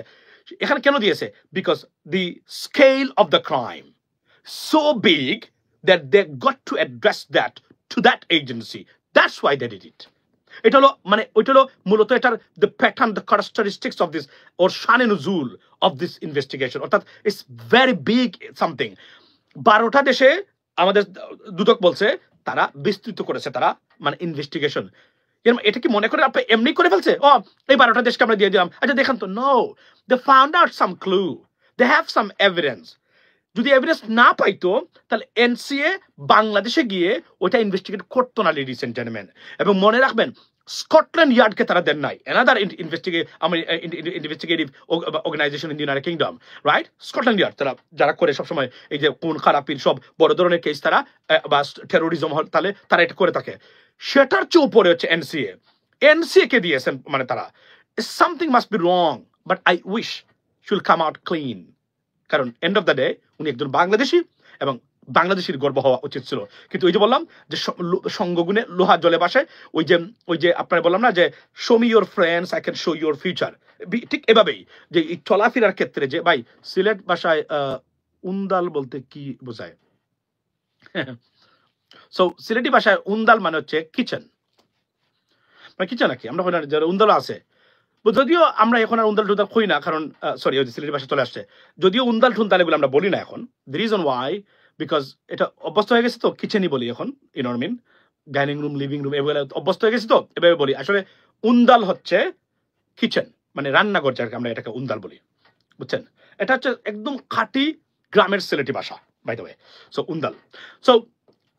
[SPEAKER 1] এখানে কেন দিয়েছে? Because the scale of the crime so big that they got to address that to that agency. That's why they did it. এটা হলো মানে ওইটা হলো মূলত এটার the pattern, the characteristics of this or শানে নুজুল of this investigation, অর্থাৎ it's very big something. 12টা দেশে আমাদের দুদক বলছে তারা বিস্তৃত করেছে, তারা মানে ইনভেস্টিগেশন। এটা কি মনে করে আপনি এমনি করে ফেলছে, ও এই 12টা দেশকে আমরা দিয়ে দিলাম, আচ্ছা দেখেন তো? No, they found out some clue, they have some evidence. যদি এভিডেন্স না পাইতো তাহলে এনসিএ বাংলাদেশে গিয়ে ওটা ইনভেস্টিগেট করতো না, লেডিস এন্ড জেন্টলম্যান। এবং মনে রাখবেন স্কটল্যান্ড ইয়ার্ডকে তারা দেন নাই, another investigative organization in the United Kingdom, right? Scotland Yard তারা যারা করে সবসময় এই যে কোন খারাপির সব বড় ধরনের কেস তারা বা টেরোরিজম তাহলে তারা এটা করে থাকে, সেটার চেয়ে উপরে হচ্ছে এনসিএ কে দিয়েছেন, মানে তারা something must be wrong, but I wish should come out clean. কারণ এন্ড অফ দ্য ডে উনি একজন বাংলাদেশি এবং বাংলাদেশির গর্ব হওয়া উচিত ছিল। কিন্তু ওই যে বললাম যে সঙ্গগুণে লোহা জলে বাসে, ওই যে আপনার বললাম না যে show me your friends I can show your future, ঠিক এভাবেই যে এই চলাফেরার ক্ষেত্রে যে ভাই সিলেট ভাষায় উন্দাল বলতে কি বোঝায়? সো সিলেটি ভাষায় উন্দাল মানে হচ্ছে কিচেন, মানে কিচেন নাকি আমরা যারা উন্দাল আছে, যদিও আমরা এখন আর উন্দাল টুন্দাল খুঁই না, কারণ সরি ওই সিলেটি ভাষা চলে আসছে, যদিও উন্দাল টুন্দাল এগুলো আমরা বলি না এখন। দ্য রিজন ওয়াই, বিকজ এটা অভ্যস্ত হয়ে গেছে তো, কিচেনই বলি এখন, you know mean, dining room, living room এগুলো অভ্যস্ত হয়ে গেছে তো এভাবে বলি। আসলে উন্দাল হচ্ছে কিচেন, মানে রান্নাঘর, যাকে আমরা এটাকে উন্দাল বলি, বুঝছেন? এটা হচ্ছে একদম খাঁটি গ্রামের সিলেটি ভাষা, বাই দ্য ওয়ে। সো উন্দাল। সো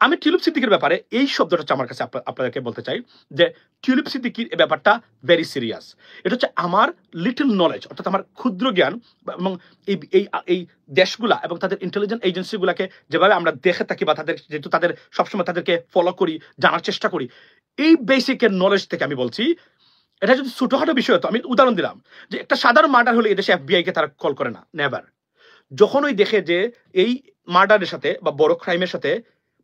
[SPEAKER 1] আমি টিউলিপ সিদ্দিকির ব্যাপারে এই শব্দটা হচ্ছে আমার কাছে আপনাদেরকে বলতে চাই যে টিউলিপ সিদ্দিকির এই ব্যাপারটা ভেরি সিরিয়াস। এটা হচ্ছে আমার লিটল নলেজ, অর্থাৎ আমার ক্ষুদ্র জ্ঞান, এবং এই দেশগুলা এবং তাদের ইন্টেলিজেন্স এজেন্সিগুলাকে যেভাবে আমরা দেখে থাকি বা তাদের যেহেতু তাদের সবসময় তাদেরকে ফলো করি, জানার চেষ্টা করি, এই বেসিকের নলেজ থেকে আমি বলছি। এটা যদি ছোটখাটো বিষয় হতো, আমি উদাহরণ দিলাম যে একটা সাধারণ মার্ডার হলে এদেশে এফবিআই কে তারা কল করে না, নেভার। যখন ওই দেখে যে এই মার্ডারের সাথে বা বড় ক্রাইমের সাথে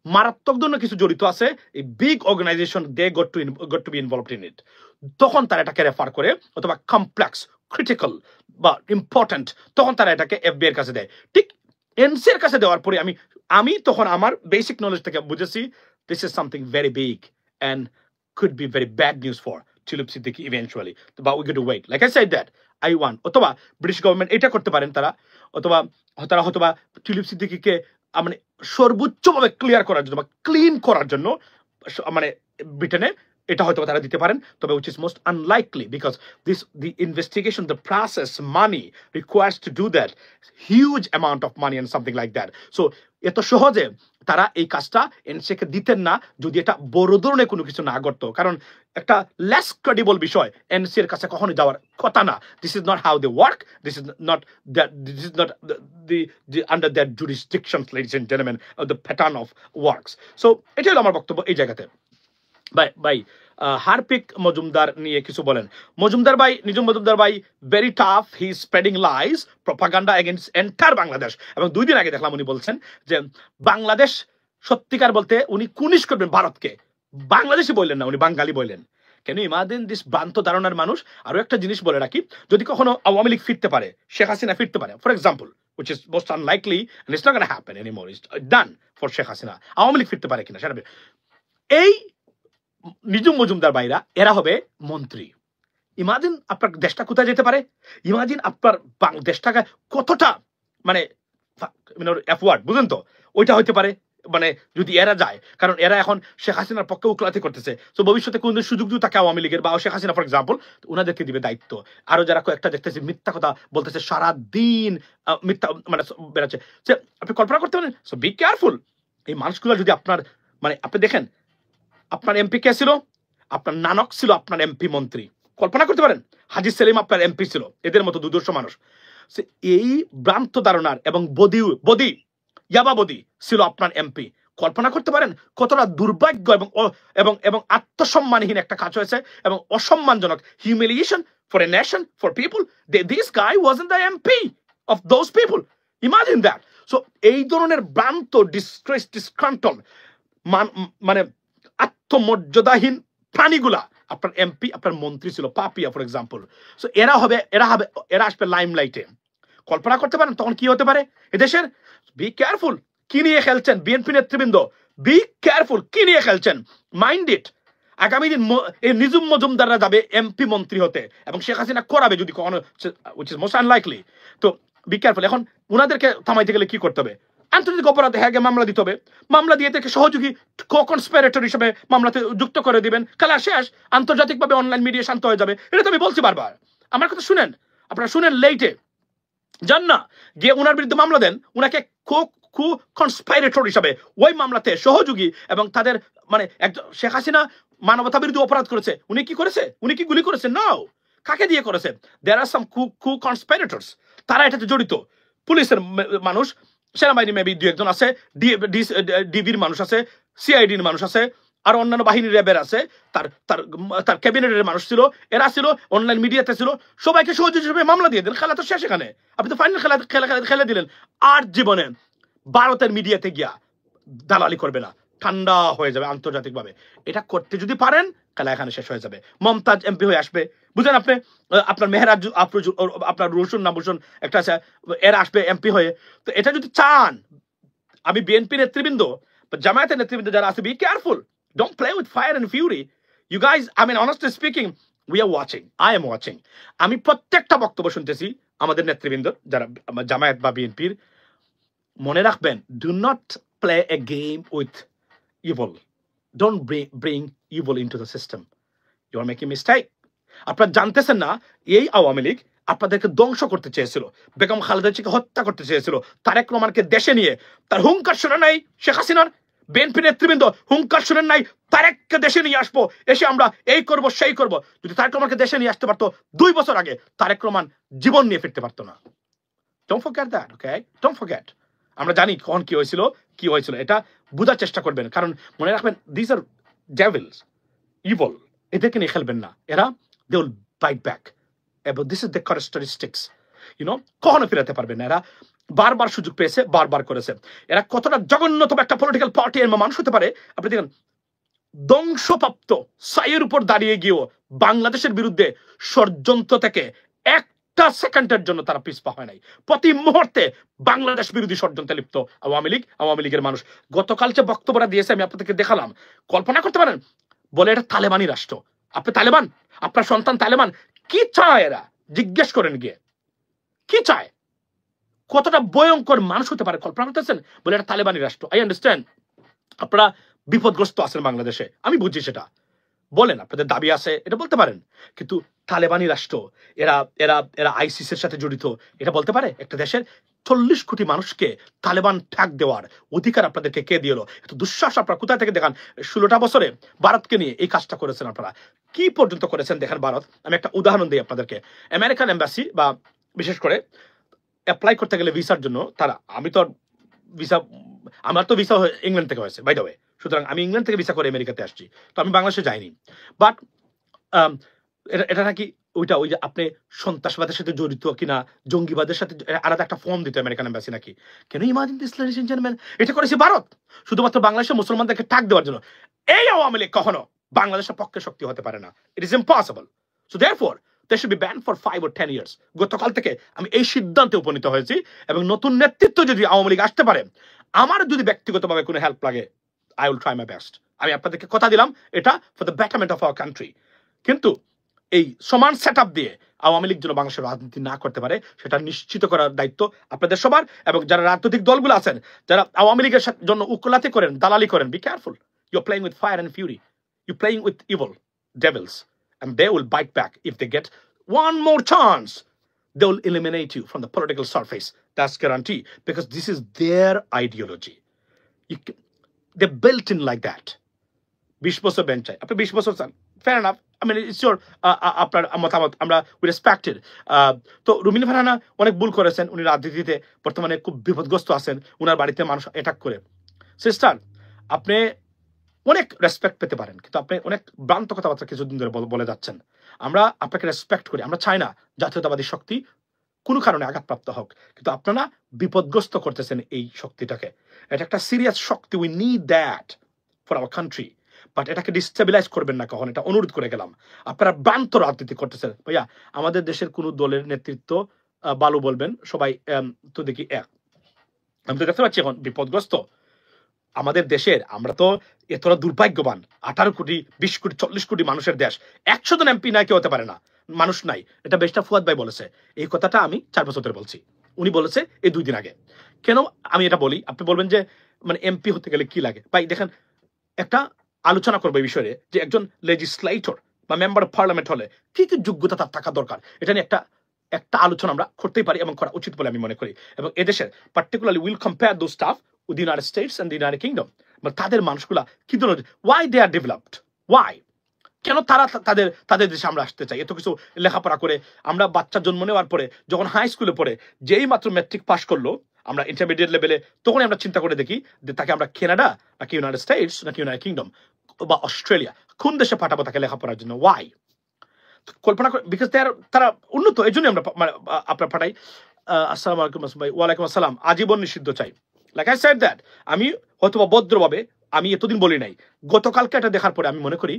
[SPEAKER 1] মারাত্মক ধরনের কিছু জড়িত আছে, এই big organization they got to be involved in it, তখন তারা এটাকে রেফার করে, অথবা কমপ্লেক্স, ক্রিটিক্যাল বা ইম্পর্টেন্ট, তখন তারা এটাকে এফবিআই এর কাছে দেয়। ঠিক এনসি এর কাছে দেওয়ার পরে আমি তখন আমার বেসিক নলেজ থেকে বুঝেছি this is something very big and could be very bad news for Tulip Siddiq eventually, বা we get to wait, like I said that I want. অথবা ব্রিটিশ গভর্নমেন্ট এটা করতে পারেন তারা, অথবা তারা হয়তোবা টিউলিপ সিদ্দিকিকে মানে সর্বোচ্চভাবে ক্লিয়ার করার জন্য বা ক্লিন করার জন্য মানে ব্রিটেনে এটা হয়তো তারা দিতে পারেন, তবে which is most unlikely because the investigation, the process, money requires to do that, huge amount of money and something like that. So এত সহজে তারা এই কাজটা এনসিকে দিতেন না যদি এটা বড় ধরনের কোনো কিছু না করতো, কারণ একটা লেস ক্রেডিবল বিষয় এনসি এর কাছে কখনো যাওয়ার কথা না। This is not how they work, this is not the under their jurisdictions, ladies and gentlemen, the pattern of works. So এটা হলো আমার বক্তব্য এই জায়গাতে। ভাই হারপিক মজুমদার নিয়ে কিছু বলেন। মজুমদার ভাই, নিজম মজুমদার ভাই very tough, he is spreading lies, propaganda against entire Bangladesh. এবং 2 দিন আগে দেখলাম উনি বলছেন যে বাংলাদেশ সত্যিকার বলতে উনি কুনিশ করবেন ভারতকে, বাংলাদেশি বললেন না, উনি বাঙালি বললেন। কেন ইমাদিন দিস ভ্রান্ত ধারণার মানুষ। আরো একটা জিনিস বলে রাখি, যদি কখনো আওয়ামী লীগ ফিরতে পারে, শেখ হাসিনা ফিরতে পারে, for example which is most unlikely, and it's not going to happen anymore. It's done for Sheikh Hasina. Awami League ফিরতে পারে কিনা সেটা এই নিজুম মজুমদার ভাইরা এরা হবে মন্ত্রী। ইমাজিন আপনার দেশটা কোথায় যেতে পারে, ইমাজিন আপনার দেশটাকে কতটা মানে অ্যাফওয়ার্ড, বুঝেন তো, ওইটা হইতে পারে মানে যদি এরা যায়, কারণ এরা এখন শেখ হাসিনার পক্ষে উকলাতি করতেছে। তো ভবিষ্যতে কোন সুযোগ যদি থাকে আওয়ামী লীগের বা শেখ হাসিনা ফর এক্সাম্পল, ওনাদেরকে দিবে দায়িত্ব। আরো যারা কয়েকটা দেখতেছে মিথ্যা কথা বলতেছে, সারাদিন মিথ্যা মানে বেড়াচ্ছে, আপনি কল্পনা করতে পারেন। So be careful. এই মানুষগুলো যদি আপনার মানে আপনি দেখেন আপনার এমপি কে ছিল, আপনার নানক ছিল আপনার এমপি মন্ত্রী, কল্পনা করতে পারেন। হাজি সেলিম আপনার এমপি ছিল, এদের মতো দুদর্শ মানুষ। এই ভ্রান্ত ধারণার এবং বদি ইয়াবাবদি ছিল আপনার এমপি। কল্পনা করতে পারেন কতটা দুর্ভাগ্য এবং আত্মসম্মানহীন একটা কাজ হয়েছে এবং অসম্মানজনক, humiliation for a nation, for people. This guy wasn't the MP of those people, imagine that. So এই ধরনের ভ্রান্ত ডিসক্রান্তল মানে আত্মমর্যাদাহীন প্রাণীগুলা আপনার এমপি আপনার মন্ত্রী ছিল, পাপিয়া ফর এক্সাম্পল। সো এরা আসবে লাইমলাইটে। কল্পনা করতে পারেন তখন কি হতে পারে এদেশের। বি কেয়ারফুল কি নিয়ে খেলছেন বিএনপি নেতৃবৃন্দ, বি কেয়ারফুল কি নিয়ে খেলছেন, মাইন্ড ইট। আগামী দিন এই নিজুম মজুমদাররা যাবে এমপি মন্ত্রী হতে এবং শেখ হাসিনা করাবে যদি কখনো, which is most unlikely। তো বি কেয়ারফুল। এখন ওনাদেরকে থামাইতে গেলে কি করতে হবে, আন্তর্জাতিক অপরাধে হ্যাঁ মামলা দিতে হবে, মামলা দিয়ে থেকে সহযোগী কো-কনস্পিরেটর হিসেবে মামলাতে যুক্ত করে দিবেন, খেলা শেষ, আন্তর্জাতিকভাবে অনলাইন মিডিয়া শান্ত হয়ে যাবে। এটা তো আমি বলছি বারবার, আমার কথা শুনেন, আপনারা শুনেন লেটে যান না, গিয়ে ওনার বিরুদ্ধে মামলা দেন, ওনাকে কনস্পিরেটর হিসাবে ওই মামলাতে সহযোগী এবং তাদের মানে একজন শেখ হাসিনা মানবতা বিরোধী অপরাধ করেছে, উনি কি করেছে, উনি কি গুলি করেছে, নাও, কাকে দিয়ে করেছে, দেয়ার আর সাম কনস্পিরেটরস, তারা এটাতে জড়িত, পুলিশের মানুষ, সেনাবাহিনী মেবি দু একজন আছে, ডিবির মানুষ আছে, সিআইডির মানুষ আছে, আর অন্যান্য বাহিনীর র্যাবের আছে, তার ক্যাবিনেটের মানুষ ছিল, এরা ছিল, অনলাইন মিডিয়াতে ছিল, সবাইকে সহযোগী হিসেবে মামলা দিয়ে দেন, খেলা তো শেষ। এখানে আপনি তো ফাইনাল খেলে দিলেন। আর জীবনে ভারতের মিডিয়াতে গিয়া দালালি করবে না, ঠান্ডা হয়ে যাবে আন্তর্জাতিকভাবে। এটা করতে যদি পারেন খেলা এখানে শেষ হয়ে যাবে। মমতাজ এমপি হয়ে আসবে, বুঝলেন আপনি, আপনার মেহরাজ আপনার রুশন নামুশন একটা আছে, এরা আসবে এমপি হয়ে। তো এটা যদি চান, আমি বিএনপি নেতৃবৃন্দ জামায়াতের নেতৃবৃন্দ যারা আছে, be careful, don't play with fire and fury. You guys, I mean honestly speaking, we are watching, I am watching. আমি প্রত্যেকটা বক্তব্য শুনতেছি আমাদের নেতৃবৃন্দ যারা জামায়াত বা বিএনপির। মনে রাখবেন, do not play a game with evil, don't bring evil into the system, you are making mistake. আপনারা জানতেছেন না এই আওয়ামী লীগ আপনাদেরকে ধ্বংস করতে চেয়েছিল, বেগম খালেদা জিয়াকে হত্যা করতে চেয়েছিল, তারেক রহমানকে দেশে নিয়ে, তার হুঙ্কার শুনে নাই শেখ হাসিনার বিএনপি নেতৃবৃন্দ, হুঙ্কার শুনেন নাই তারেককে দেশে নিয়ে আসবো, এসে আমরা এই করব সেই করব। যদি তারেক রহমানকে দেশে নিয়ে আসতে পারতো 2 বছর আগে, তারেক রহমান জীবন নিয়ে ফিরতে পারতো না। Don't forget that, okay, don't forget. আমরা জানি কখন কি হয়েছিল, এটা বোঝার চেষ্টা করবেন, কারণ মনে রাখবেন দিস আর ডেভিলস, ইভল, এদেরকে নিয়ে খেলবেন না, এরা দে উইল বাইট ব্যাক, এবং দিস ইজ দ্য ক্যারেক্টারিস্টিক্স, কখনো ফিরাতে পারবেন না। এরা বারবার সুযোগ পেয়েছে, বারবার করেছে। এরা কতটা জঘন্যতম একটা পলিটিক্যাল পার্টি এর মানুষ হতে পারে আপনি দেখেন, ধ্বংসপ্রাপ্ত সাইয়ের উপর দাঁড়িয়ে গিয়েও বাংলাদেশের বিরুদ্ধে ষড়যন্ত্র থেকে একটা সেকেন্ডের জন্য তারা পিছপা হয় নাই। প্রতি মুহূর্তে বাংলাদেশ বিরোধী ষড়যন্ত্রে লিপ্ত আওয়ামী লীগের মানুষ। গতকাল যে বক্তব্যটা দিয়েছে আমি আপনাদেরকে দেখালাম, কল্পনা করতে পারেন, বলে এটা তালেবানি রাষ্ট্র, আপনি তালেবান, আপনার সন্তান তালেবান, কি চায় এরা জিজ্ঞেস করেন গিয়ে, কি চায়, কতটা ভয়ঙ্কর মানুষ হতে পারে কল্পনা করতেছেন, বলে এটা তালেবানি রাষ্ট্র। আই আন্ডারস্ট্যান্ড আপনারা বিপদগ্রস্ত আছেন বাংলাদেশে, আমি বুঝি সেটা, বলেন আপনাদের দাবি আছে, এটা বলতে পারেন, কিন্তু তালেবানি রাষ্ট্র, এরা আইসিসের সাথে জড়িত, এটা বলতে পারে একটা দেশের 40 কোটি মানুষকে তালেবান ঠ্যাক দেওয়ার অধিকার আপনাদেরকে কে দিল? এত দুঃসাহস আপনারা কোথা থেকে দেখান? 16টা বছরে ভারতকে নিয়ে এই কাজটা করেছেন আপনারা, কি পর্যন্ত করেছেন দেখেন ভারত। আমি একটা উদাহরণ দিই আপনাদেরকে, আমেরিকান এম্বাসি বা বিশেষ করে অ্যাপ্লাই করতে গেলে ভিসার জন্য, আমার তো ভিসা ইংল্যান্ড থেকে হয়েছে বাই দ্য ওয়ে, সুতরাং আমি ইংল্যান্ড থেকে ভিসা করে আমেরিকাতে আসছি, তো আমি বাংলাদেশে যাইনি। বাট এটা নাকি ওই যে আপনি সন্ত্রাসবাদের সাথে জড়িত কিনা, জঙ্গিবাদের সাথে আলাদা একটা ফর্ম দিত আমেরিকান এম্বাসি নাকি। Can imagine this ladies and gentleman, এটা করেছে ভারত শুধুমাত্র বাংলাদেশের মুসলমানদেরকে টাক দেওয়ার জন্য। এই আওয়ামী লীগ কখনো বাংলাদেশের পক্ষে শক্তি হতে পারে না, it is impossible. So therefore they should be banned for 5 or 10 years. গতকাল থেকে আমি এই সিদ্ধান্তে উপনীত হয়েছি এবং নতুন নেতৃত্ব যদি আওয়ামী লীগ আসতে পারে, আমার যদি ব্যক্তিগতভাবে কোনো হেল্প লাগে, I will try my best. আমি আপনাদেরকে কথা দিলাম এটা for the betterment of our country. কিন্তু এই সমান সেটআপ দিয়ে আওয়ামী লীগ যেন বাংলাদেশের রাজনীতি না করতে পারে সেটা নিশ্চিত করার দায়িত্ব আপনাদের সবার। এবং যারা রাজনৈতিক দলগুলো আছেন, যারা আওয়ামী লীগের জন্য উকুলাতি করেন, দালালি করেন, be careful. You're playing with fire and fury. You're playing with evil devils, and they will bite back if they get one more chance. They will eliminate you from the political surface. That's guarantee, because this is their ideology. They built in like that. 20 বছর bench চাই, আপনি 20 বছর চান, fair enough. I mean, it's your আপনার মতামত, আমরা we respect it. তো রুমিন ফারহানা অনেক ভুল করেছেন, উনি রাজনীতিতে বর্তমানে খুব বিপদগ্রস্ত আছেন, উনার বাড়িতে মানুষ অ্যাটাক করে। সিস্টার, আপনি অনেক রেসপেক্ট পেতে পারেন, কিন্তু আপনি অনেক ভ্রান্ত কথাবার্তা কিছুদিন ধরে বলে যাচ্ছেন। আমরা আপনাকে রেসপেক্ট করি, আমরা চাই না জাতীয়তাবাদী শক্তি কোনো কারণে আঘাতপ্রাপ্ত হোক, কিন্তু আপনারা বিপদগ্রস্ত করতেছেন এই শক্তিটাকে। এটা একটা serious Shakti, we need that for our country, but এটাকে ডিস্টেবিলাইজ করবেন না কখন, এটা অনুরোধ করে গেলাম। আপনারা ভ্রান্ত রাজনীতি করতেছেন। ভাইয়া, আমাদের দেশের কোনো দলের নেতৃত্ব বালু বলবেন, সবাই তো দেখি এক। আমি তো দেখতে পাচ্ছি এখন বিপদগ্রস্ত আমাদের দেশের, আমরা তো এতটা দুর্ভাগ্যবান, 18 কোটি 20 কোটি 40 কোটি মানুষের দেশ, 100 জন এমপি নাই কেউ হতে পারে না, মানুষ নাই। এটা বেশটা ফুয়াদ ভাই বলেছে, এই কথাটা আমি 4 বছর ধরে বলছি, উনি বলেছে এই 2 দিন আগে। কেন আমি এটা বলি, আপনি বলবেন যে মানে এমপি হতে গেলে কি লাগে। ভাই দেখেন, একটা আলোচনা করবো এই বিষয়ে যে একজন লেজিসলেটর বা মেম্বার অফ পার্লামেন্ট হলে কি কি যোগ্যতা তার থাকা দরকার, এটা নিয়ে একটা আলোচনা আমরা করতেই পারি এবং করা উচিত বলে আমি মনে করি। এবং এদেশের particularly will compare those staff with the United States and the United Kingdom. But তাদের মানুষগুলা কি ধরনের, why they are developed, why, কেন তারা তাদের দেশে আমরা আসতে চাই। এত কিছু লেখাপড়া করে, আমরা বাচ্চা জন্ম নেওয়ার পরে যখন হাই স্কুলে পড়ে যেই মাত্র ম্যাট্রিক পাস করলো, আমরা ইন্টারমিডিয়েট লেভেলে, তখনই আমরা চিন্তা করে দেখি যে তাকে আমরা কানাডা নাকি ইউনাইটেড স্টেটস নাকি ইউনাইটেড কিংডম বা অস্ট্রেলিয়া কোন দেশে পাঠাবো তাকে লেখাপড়ার জন্য। ওয়াই? কল্পনা করে, বিকজ তারা উন্নত, এই জন্যই আমরা আপনার পাঠাই। আসসালামু আলাইকুম ভাই। ওয়ালাইকুম আসসালাম। আজীবন নিষিদ্ধ চাই। লাইক আই সেড দ্যাট, আমি হয়তো ভদ্রভাবে আমি এতদিন বলি নাই, গতকালকে এটা দেখার পরে আমি মনে করি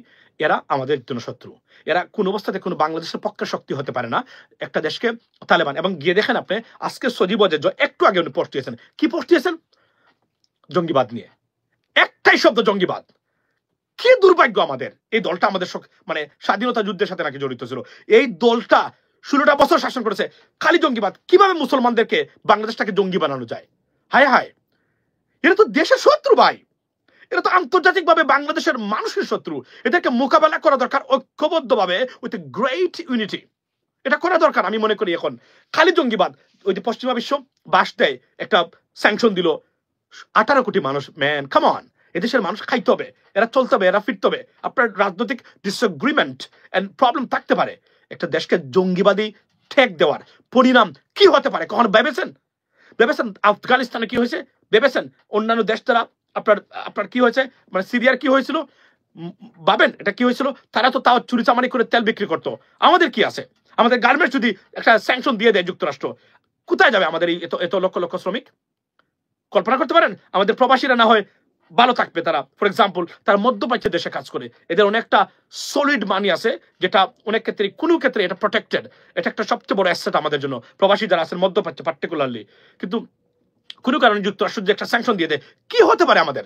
[SPEAKER 1] এরা আমাদের জন্য শত্রু। এরা কোন অবস্থাতে কোনো বাংলাদেশের পক্ষে শক্তি হতে পারে না একটা দেশকে তালেবান। এবং গিয়ে দেখেন আপনি আজকে সজীব ওয়াজেদ একটু আগে উনি পোস্ট দিয়েছেন, কি পোস্ট দিয়েছেন? জঙ্গিবাদ নিয়ে, একটাই শব্দ, জঙ্গিবাদ। কি দুর্ভাগ্য আমাদের, এই দলটা আমাদের মানে স্বাধীনতা যুদ্ধের সাথে নাকি জড়িত ছিল, এই দলটা 16টা বছর শাসন করেছে, খালি জঙ্গিবাদ। কিভাবে মুসলমানদেরকে বাংলাদেশটাকে জঙ্গি বানানো যায়? হায় হায়, এরা তো দেশের শত্রু ভাই, এরা তো আন্তর্জাতিকভাবে বাংলাদেশের মানুষের শত্রু। এদেরকে মোকাবেলা করা দরকার ঐক্যবদ্ধভাবে, উইথ গ্রেট ইউনিটি। এটা করা দরকার আমি মনে করি। এখন খালি জঙ্গিবাদ, ওই যে পশ্চিমা বিশ্ব বাস দেয়, একটা স্যাংশন দিল, 18 কোটি মানুষ, ম্যান কাম অন, এদেশের মানুষ খাইতে হবে, এরা চলতে হবে, এরা ফিরতে হবে। আপনার রাজনৈতিক ডিসএগ্রিমেন্ট এন্ড প্রবলেম থাকতে পারে, একটা দেশকে জঙ্গিবাদী ঠেক দেওয়ার পরিণাম কি হতে পারে কখন ভেবেছেন? আফগানিস্তানে কি হয়েছে ভেবেছেন? অন্যান্য দেশ দ্বারা আপনার কি হয়েছে, মানে সিরিয়ার কি হয়েছিল ভাবেন? এটা কি হয়েছিল? তারা তো তাও চুরি চামারি করে তেল বিক্রি করতো। আমাদের কি আছে? আমাদের গার্মেন্টস যদি একটা স্যাংশন দিয়ে দেয় যুক্তরাষ্ট্র, কোথায় যাবে আমাদের এই এত লক্ষ লক্ষ শ্রমিক? কল্পনা করতে পারেন? আমাদের প্রবাসীরা না হয় ভালো থাকবে, তারা ফর এক্সাম্পল তারা মধ্যপ্রাচ্যের দেশে কাজ করে, এদের অনেকটা সলিড মানি আছে, যেটা অনেক ক্ষেত্রে কোনো ক্ষেত্রে এটা প্রোটেক্টেড। এটা একটা সবচেয়ে বড় অ্যাসেট আমাদের জন্য, প্রবাসী যারা আছেন মধ্যপ্রাচ্যে পার্টিকুলারলি। কিন্তু কোনো কারণে যুক্তরাষ্ট্র যে একটা স্যাংশন দিয়ে দেয়, কি হতে পারে আমাদের?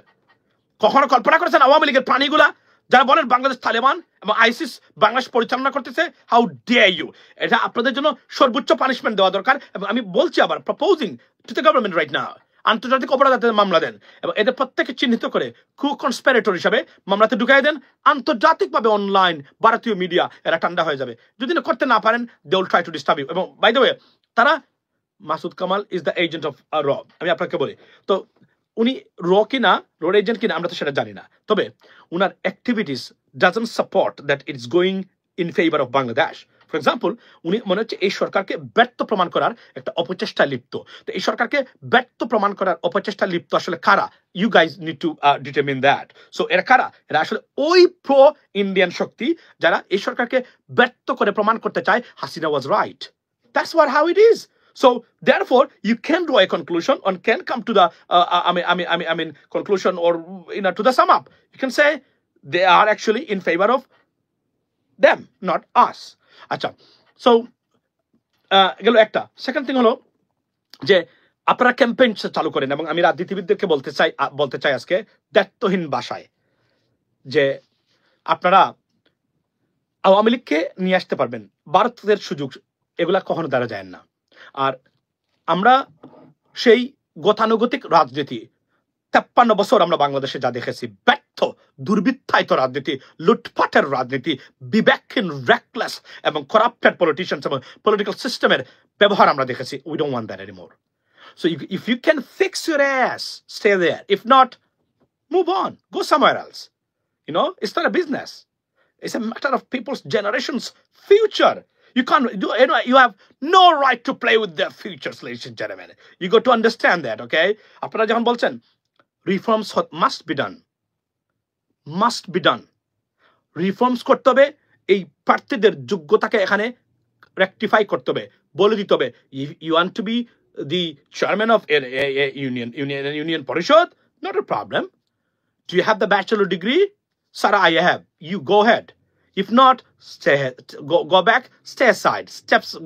[SPEAKER 1] কখনো কল্পনা করেছেন আওয়ামী লীগের প্রাণীগুলা যারা বলেন বাংলাদেশ তালেবান এবং আইসিস বাংলাদেশ পরিচালনা করতেছে? How dare you! এটা আপনাদের জন্য সর্বোচ্চ পানিশমেন্ট দেওয়া দরকার। এবং আমি বলছি আবার, proposing to the government right now, আন্তর্জাতিক অপরাধের মামলা দেন এবং এদের প্রত্যেকে চিহ্নিত করে কনস্পিরেটর হিসাবে মামলাতে ঢুকাই দেন। আন্তর্জাতিকভাবে অনলাইন ভারতীয় মিডিয়া এরা ঠান্ডা হয়ে যাবে। যদি না করতে না পারেন, they will try to disturb you. এবং বাই দ্য ওয়ে, তারা Masud Kamal is the agent of র, আমি আপনাকে বলি তো উনি রোড এজেন্ট কিনা আমরা তো সেটা জানি না, তবে উনার activities doesn't support that it's going in favour of Bangladesh. For example, উনি মনে হচ্ছে এই সরকারকে ব্যর্থ প্রমাণ করার একটা অপচেষ্টায় লিপ্ত। তো এই সরকারকে ব্যর্থ প্রমাণ করার অপচেষ্টায় লিপ্ত আসলে কারা? You guys need to determine that. So এরা কারা? এরা আসলে ওই প্রো ইন্ডিয়ান শক্তি যারা এই সরকারকে ব্যর্থ করে প্রমাণ করতে চায় Hasina was right. That's what how it is. So therefore, you can draw a conclusion and can come to the conclusion, or to the sum up. You can say they are actually in favor of them, not us. Acha. So গেল একটা। Second thing হলো যে আপনারা campaign চালু করেন, এবং আমি রাজনীতিবিদদেরকে বলতে চাই আজকে দায়িত্বহীন ভাষায় যে আপনারা আওয়ামী লীগকে নিয়ে আসতে পারবেন, ভারতের সুযোগ এগুলা কখনো দ্বারা যায় না। আর আমরা সেই গতানুগতিক রাজনীতি 53 বছর আমরা বাংলাদেশে যা দেখেছি, ব্যর্থ দুর্বৃত্তায়িত রাজনীতি, লুটপাটের রাজনীতি, বিবেকহীন রেকলেস এবং করাপ্টেড পলিটিশিয়ানস এবং পলিটিক্যাল সিস্টেমের ব্যবহার আমরা দেখেছি। We don't want that anymore. So if you can fix your ass, stay there. If not, move on, go somewhere else. You know, it's not a business. It's a matter of people's generations' future. You can't do, you have no right to play with their futures, ladies and gentlemen. You got to understand that, okay? আপনারা যখন বলছেন reforms must be done. Must be done. Reforms করতে হবে, এই প্রার্থীদের যোগ্যতাকে এখানে rectify করতে হবে, বলে দিতে হবে। You want to be the chairman of a union পরিষদ? Not a problem. Do you have the bachelor degree? Sarah, I have. You go ahead. If not, go back, stay aside,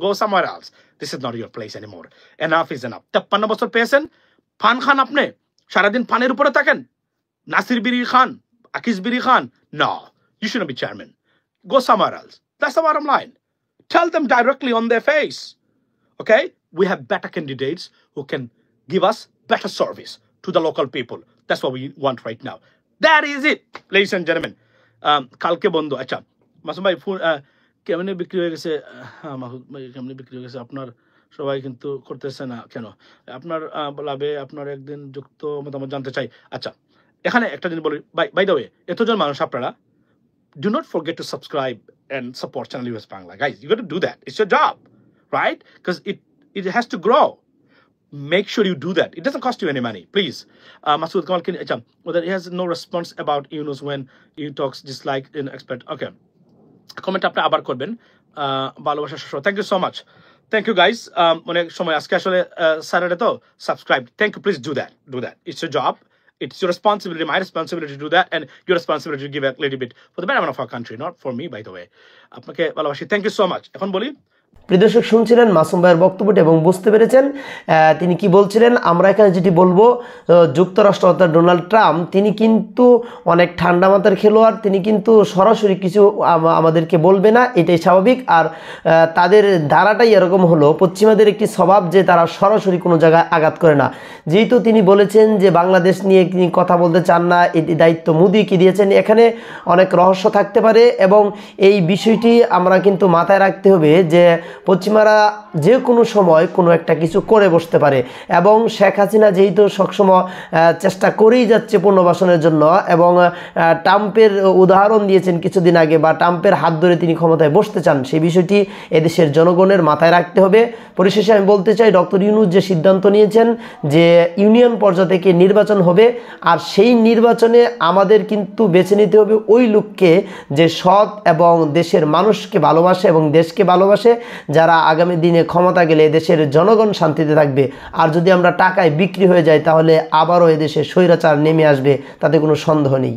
[SPEAKER 1] go somewhere else. This is not your place anymore. Enough is enough. 53 বছর পেয়েছেন, পান খান আপনি, সারাদিন পানের উপরে থাকেন, নাসির বিরি খান, আকিস বিরি খান। No, you shouldn't be chairman. Go somewhere else. That's the bottom line. Tell them directly on their face. Okay? We have better candidates who can give us better service to the local people. That's what we want right now. That is it, ladies and gentlemen. কালকে বন্ধ। আচ্ছা মাসুম ভাই, phone কেমনে বিক্রি হয়ে গেছে? হ্যাঁ মাসুদ ভাই, কেমনে বিক্রি হয়ে গেছে? আপনার সবাই কিন্তু করতেছে না কেন? আপনার লাভে আপনার একদিন যুক্ত মতামত জানতে চাই। আচ্ছা, এখানে একটা জিনিস বলি, বাই দ্য ওয়ে, এতজন মানুষ আপনারা, do not forget to subscribe and support Channel US Bangla. Guys, you got to do that. It's your job, right? Because it has to grow. Make sure you do that. It doesn't cost you any money, please. Masood Kamal, whether he has no response about Yunus when he talks dislike in expert. Okay. Comment আপনি আবার করবেন। ভালোবাসা সহ। Thank you so much. Thank you guys. অনেক সময় আজকে আসলে Saturday তো, subscribe. Thank you. Please do that. Do that. It's your job. It's your responsibility, my responsibility to do that, and your responsibility to give a little bit for the betterment of our country, not for me, by the way. আপনাকে ভালোবাসি। Thank you so much. এখন বলি,
[SPEAKER 2] প্রিয় দর্শক, শুনছিলেন মাসুম ভাইয়ের বক্তব্যটি এবং বুঝতে পেরেছেন তিনি কি বলছিলেন। আমরা এখানে যেটি বলবো, যুক্তরাষ্ট্র অর্থাৎ ডোনাল্ড ট্রাম্প তিনি কিন্তু অনেক ঠান্ডা মাথার খেলোয়াড়। তিনি কিন্তু সরাসরি কিছু আমাদেরকে বলবে না, এটাই স্বাভাবিক। আর তাদের ধারাটাই এরকম হলো, পশ্চিমাদের একটি স্বভাব যে তারা সরাসরি কোনো জায়গায় আঘাত করে না। যেহেতু তিনি বলেছেন যে বাংলাদেশ নিয়ে তিনি কথা বলতে চান না, এটি দায়িত্ব মোদিকে দিয়েছেন, এখানে অনেক রহস্য থাকতে পারে। এবং এই বিষয়টি আমরা কিন্তু মাথায় রাখতে হবে যে পশ্চিমারা যে কোনো সময় কোনো একটা কিছু করে বসতে পারে। এবং শেখ হাসিনা যেহেতু সবসময় চেষ্টা করেই যাচ্ছে পুনর্বাসনের জন্য, এবং ট্রাম্পের উদাহরণ দিয়েছেন কিছুদিন আগে, বা ট্রাম্পের হাত ধরে তিনি ক্ষমতায় বসতে চান, সেই বিষয়টি এদেশের জনগণের মাথায় রাখতে হবে। পরিশেষে আমি বলতে চাই, ডক্টর ইউনূস যে সিদ্ধান্ত নিয়েছেন যে ইউনিয়ন পর্যায় থেকে নির্বাচন হবে, আর সেই নির্বাচনে আমাদের কিন্তু বেছে নিতে হবে ওই লোককে যে সৎ এবং দেশের মানুষকে ভালোবাসে এবং দেশকে ভালোবাসে, যারা আগামী দিনে ক্ষমতা গেলে দেশের জনগণ শান্তিতে থাকবে। আর যদি আমরা টাকায় বিক্রি হয়ে যাই, তাহলে আবারও এদেশে স্বৈরাচার নেমে আসবে, তাতে কোনো সন্দেহ নেই।